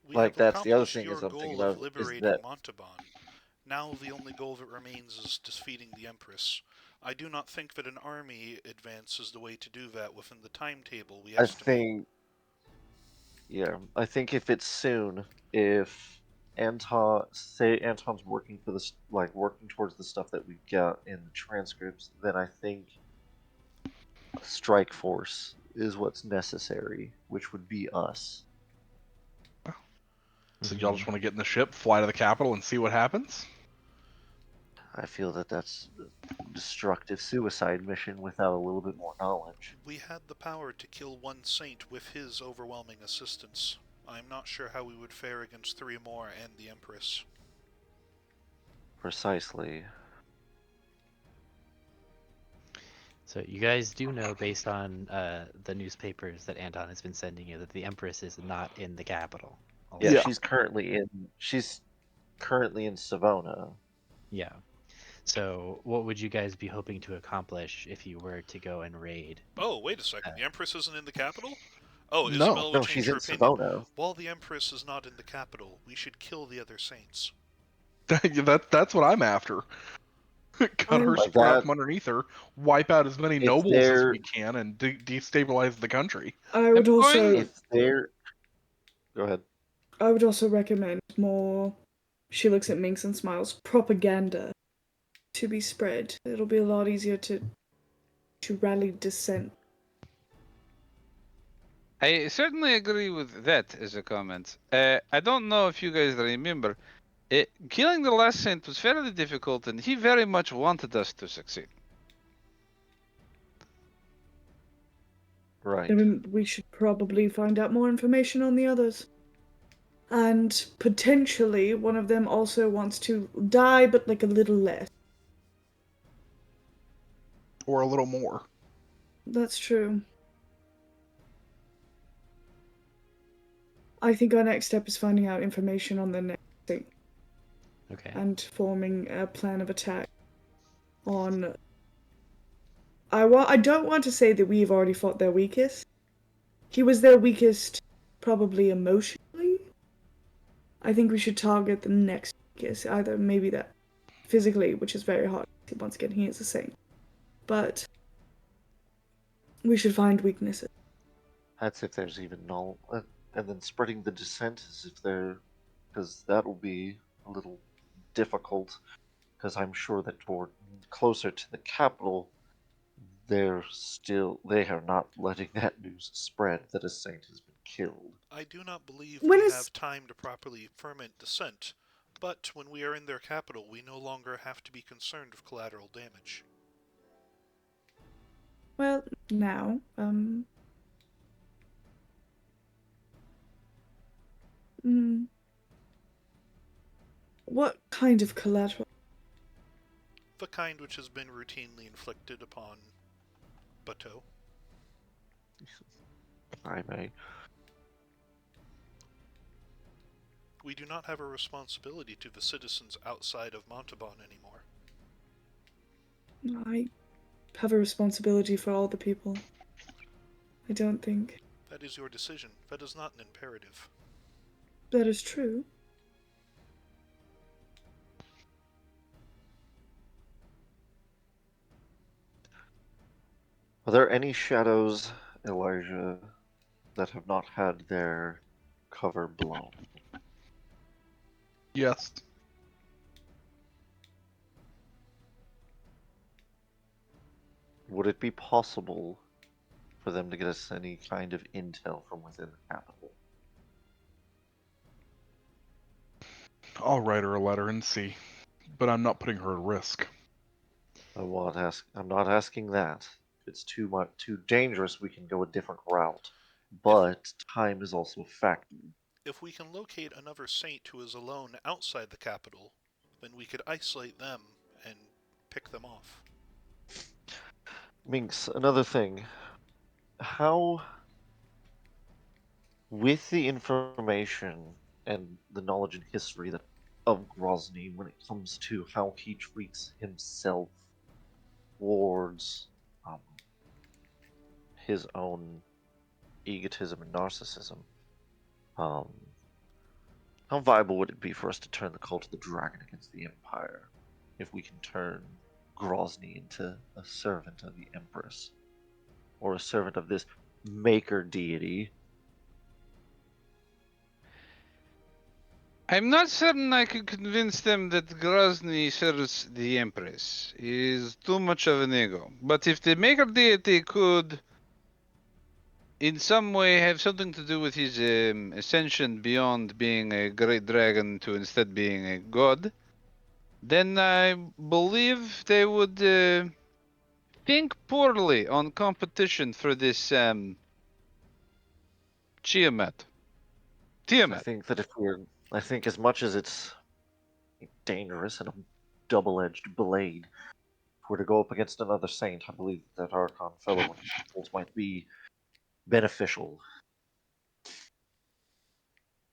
We have that's the other accomplished thing is your I'm thinking goal of about is liberating that Montalban. Now the only goal that remains is defeating the Empress. I do not think that an army advance is the way to do that within the timetable we I estimate. think, yeah, I think if it's soon, if Anton's working for this, like working towards the stuff that we got in the transcripts, then I think a strike force is what's necessary, which would be us. So y'all just want to get in the ship, fly to the capital, and see what happens? I feel that that's a destructive suicide mission without a little bit more knowledge. We had the power to kill one saint with his overwhelming assistance. I am not sure how we would fare against 3 more and the Empress. Precisely. So you guys do know, based on the newspapers that Anton has been sending you, that the Empress is not in the capital. Yeah, Yeah. she's currently in Savona. Yeah. So what would you guys be hoping to accomplish if you were to go and raid? Oh, wait a second. The Empress isn't in the capital? Oh, No. Isabel will No, change she's her in opinion. Savona. While the Empress is not in the capital, we should kill the other saints. That's what I'm after. Cut her Like spread out that. from underneath her, wipe out as many If nobles as they're we can, and destabilize the country. I would also if they're go ahead. I would also recommend more. She looks at Minx and smiles. Propaganda to be spread. It'll be a lot easier to rally dissent. I certainly agree with that as a comment. I don't know if you guys remember, killing the last saint was fairly difficult, and he very much wanted us to succeed. Right. Then we should probably find out more information on the others. And potentially one of them also wants to die, but like a little less. Or a little more. That's true. I think our next step is finding out information on the next thing Okay. and forming a plan of attack on. I don't want to say that we've already fought their weakest. He was their weakest, probably emotionally. I think we should target the next weakest, either maybe that physically, which is very hard. Once again, he is the same. But we should find weaknesses. That's if there's even no, and then spreading the dissent as if there, because that will be a little difficult. Because I'm sure that toward closer to the capital, they are not letting that news spread that a saint has been killed. I do not believe When we is- have time to properly ferment the scent, but when we are in their capital, we no longer have to be concerned with collateral damage. Well, now, mm, what kind of collateral? The kind which has been routinely inflicted upon Bateau. I may. We do not have a responsibility to the citizens outside of Montauban anymore. I have a responsibility for all the people. I don't think That is your decision. That is not an imperative. that is true. Are there any shadows, Elijah, that have not had their cover blown? Yes. Would it be possible for them to get us any kind of intel from within the capital? I'll write her a letter and see, but I'm not putting her at risk. I'm not asking that. If it's too dangerous, we can go a different route. But time is also a factor. If we can locate another saint who is alone outside the capital, then we could isolate them and pick them off. Minx, another thing. How, with the information and the knowledge and history that of Grozny, when it comes to how he treats himself towards his own egotism and narcissism, um, how viable would it be for us to turn the cult of the dragon against the Empire if we can turn Grozny into a servant of the Empress or a servant of this maker deity? I'm not certain I could convince them that Grozny serves the Empress. He is too much of an ego. But if the Maker Deity could, in some way, have something to do with his ascension beyond being a great dragon to instead being a god, then I believe they would think poorly on competition for this Tiamat. I think that I think as much as it's dangerous and a double-edged blade, if we're to go up against another saint, I believe that Archon fellow and his tools might be beneficial.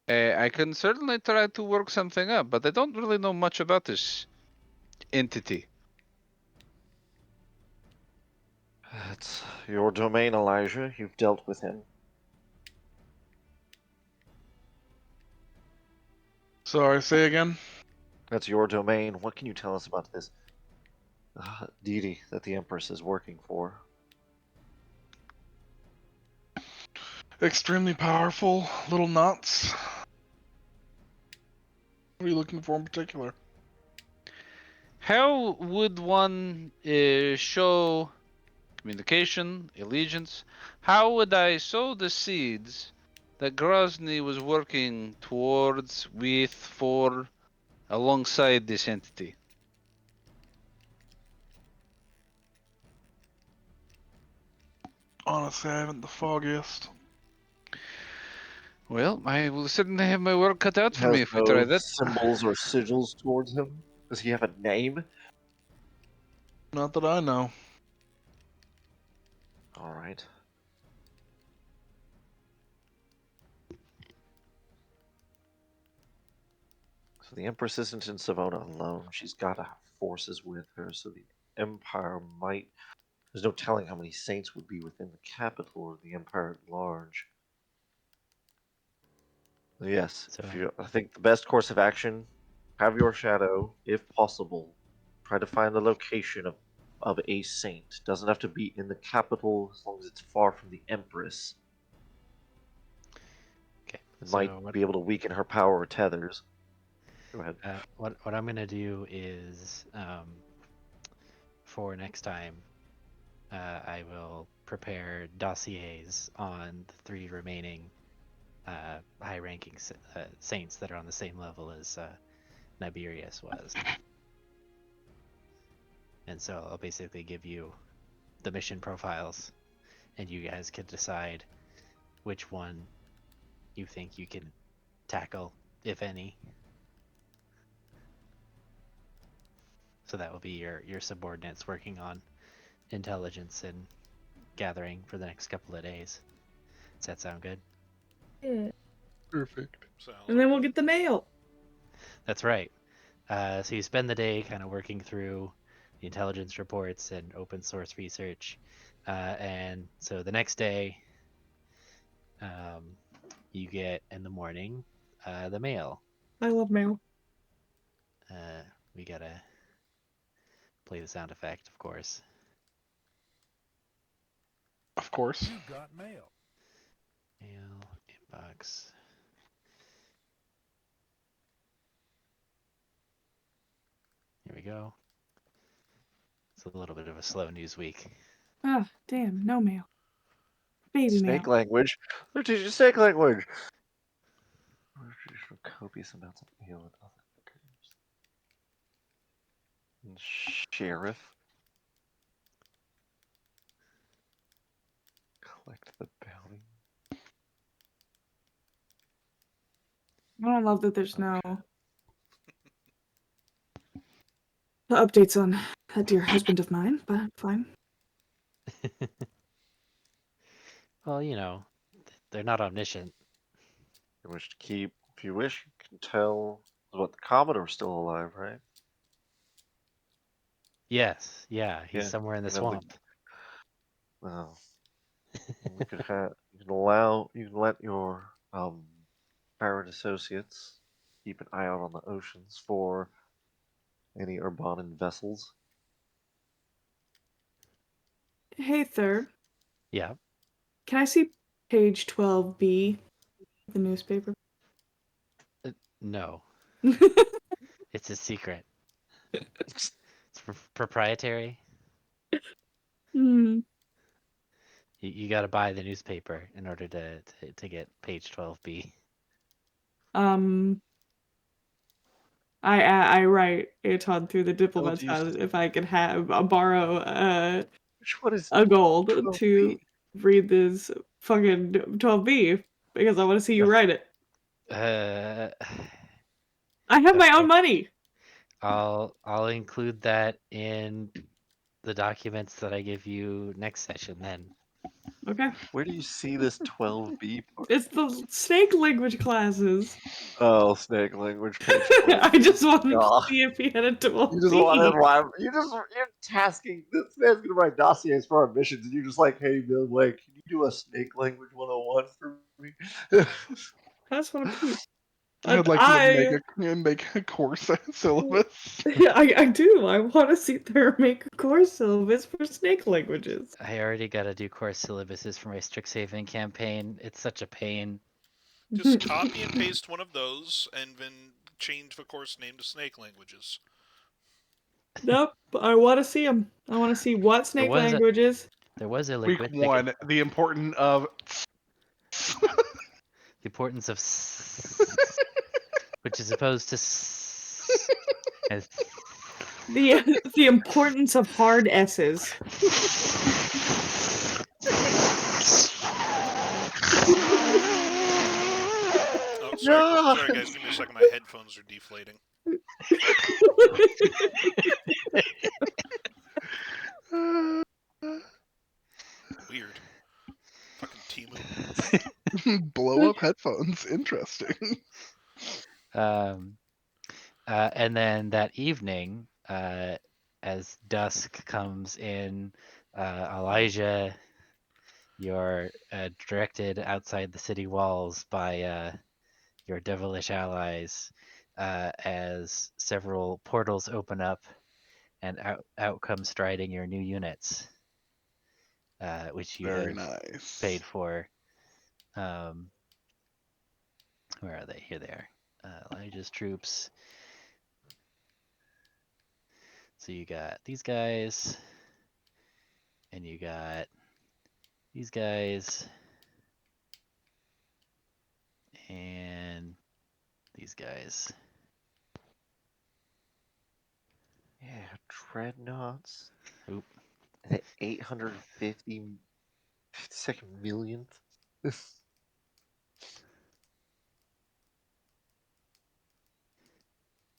I can certainly try to work something up, but I don't really know much about this entity. It's your domain, Elijah. You've dealt with him. Sorry, say again? That's your domain. What can you tell us about this deity that the Empress is working for? Extremely powerful, little nuts. What are you looking for in particular? How would one show communication, allegiance? How would I sow the seeds that Grozny was working towards, with, for, alongside this entity? Honestly, I haven't the foggiest. Well, I will certainly have my work cut out for Has me if we try no that. symbols or sigils towards him? Does he have a name? Not that I know. All right. So the Empress isn't in Savona alone. She's got to have forces with her, so the Empire might. There's no telling how many saints would be within the capital or the Empire at large. Yes, So, I think the best course of action, have your shadow, if possible, try to find the location of a saint. Doesn't have to be in the capital as long as it's far from the Empress. okay. It So might be able to weaken her power or tethers. Go ahead. what I'm gonna do is for next time, I will prepare dossiers on the 3 remaining high-ranking saints that are on the same level as Niberius was. And so I'll basically give you the mission profiles, and you guys can decide which one you think you can tackle, if any. So that will be your subordinates working on intelligence and gathering for the next couple of days. Does that sound good? Yeah. Perfect. Sounds And then like we'll get the mail. That's right. So you spend the day kind of working through the intelligence reports and open source research. And so the next day, you get in the morning the mail. I love mail. We gotta play the sound effect, of course. Of course. You got mail. Mail inbox. Here we go. It's a little bit of a slow news week. Ah, damn, no mail. Baby Snake mail. language. They're teaching snake language. Copious amounts of mail and other records. And sheriff. Collect the bounty. I don't love that there's no updates on that dear husband of mine, but fine. Well, they're not omniscient. You wish to keep, if you wish, you can tell what the Commodore's still alive, right? Yes, yeah, he's Yeah, somewhere in the you know, swamp. Well, you can let your pirate associates keep an eye out on the oceans for any Urbanan vessels. Hey, third, Yeah, can I see page 12B of the newspaper? no, it's a secret. It's proprietary. Hmm. You got to buy the newspaper in order to get page 12B. Um, I write Anton through the Oh, diplomat's do you? house if I could borrow Which one is a gold 12B? to read this fucking 12B because I want to see you write it. Uh, I have my own okay. money. I'll include that in the documents that I give you next session then. Okay. Where do you see this 12B part? It's the snake language classes. Oh, snake language, page 12. I just wanted to God. see if he had a You just want to 12B. write. You're tasking this man's gonna write dossiers for our missions, and you're just like, hey, Bill, like, can you do a snake language 101 for me? I just want to peep. I'd like you to make a course syllabus. I do. I want to see there make a course syllabus for snake languages. I already got to do course syllabuses for my Strixhaven campaign. It's such a pain. just copy and paste one of those, and then change the course name to Snake Languages. Nope. I want to see them. I want to see what snake was a- languages. There was a Week linguistic. one, the importance of The importance of which is opposed to as The importance of hard S's. Oh, sorry guys, give me a second. My headphones are deflating. Weird. Fucking Timu. blow up headphones. Interesting. And then that evening, as dusk comes in, Elijah, you're directed outside the city walls by your devilish allies as several portals open up and out come striding your new units, which you Very have nice. paid for. Where are they? Here they are. Elijah's troops. So you got these guys. And you got these guys and these guys. Yeah, dreadnoughts. Oop. The 852nd millionth.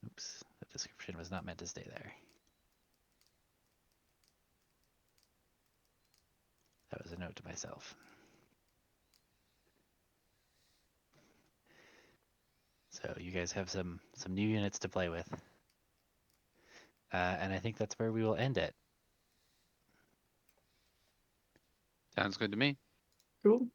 Oops, the description was not meant to stay there. That was a note to myself. So you guys have some new units to play with. And I think that's where we will end it. Sounds good to me. Cool.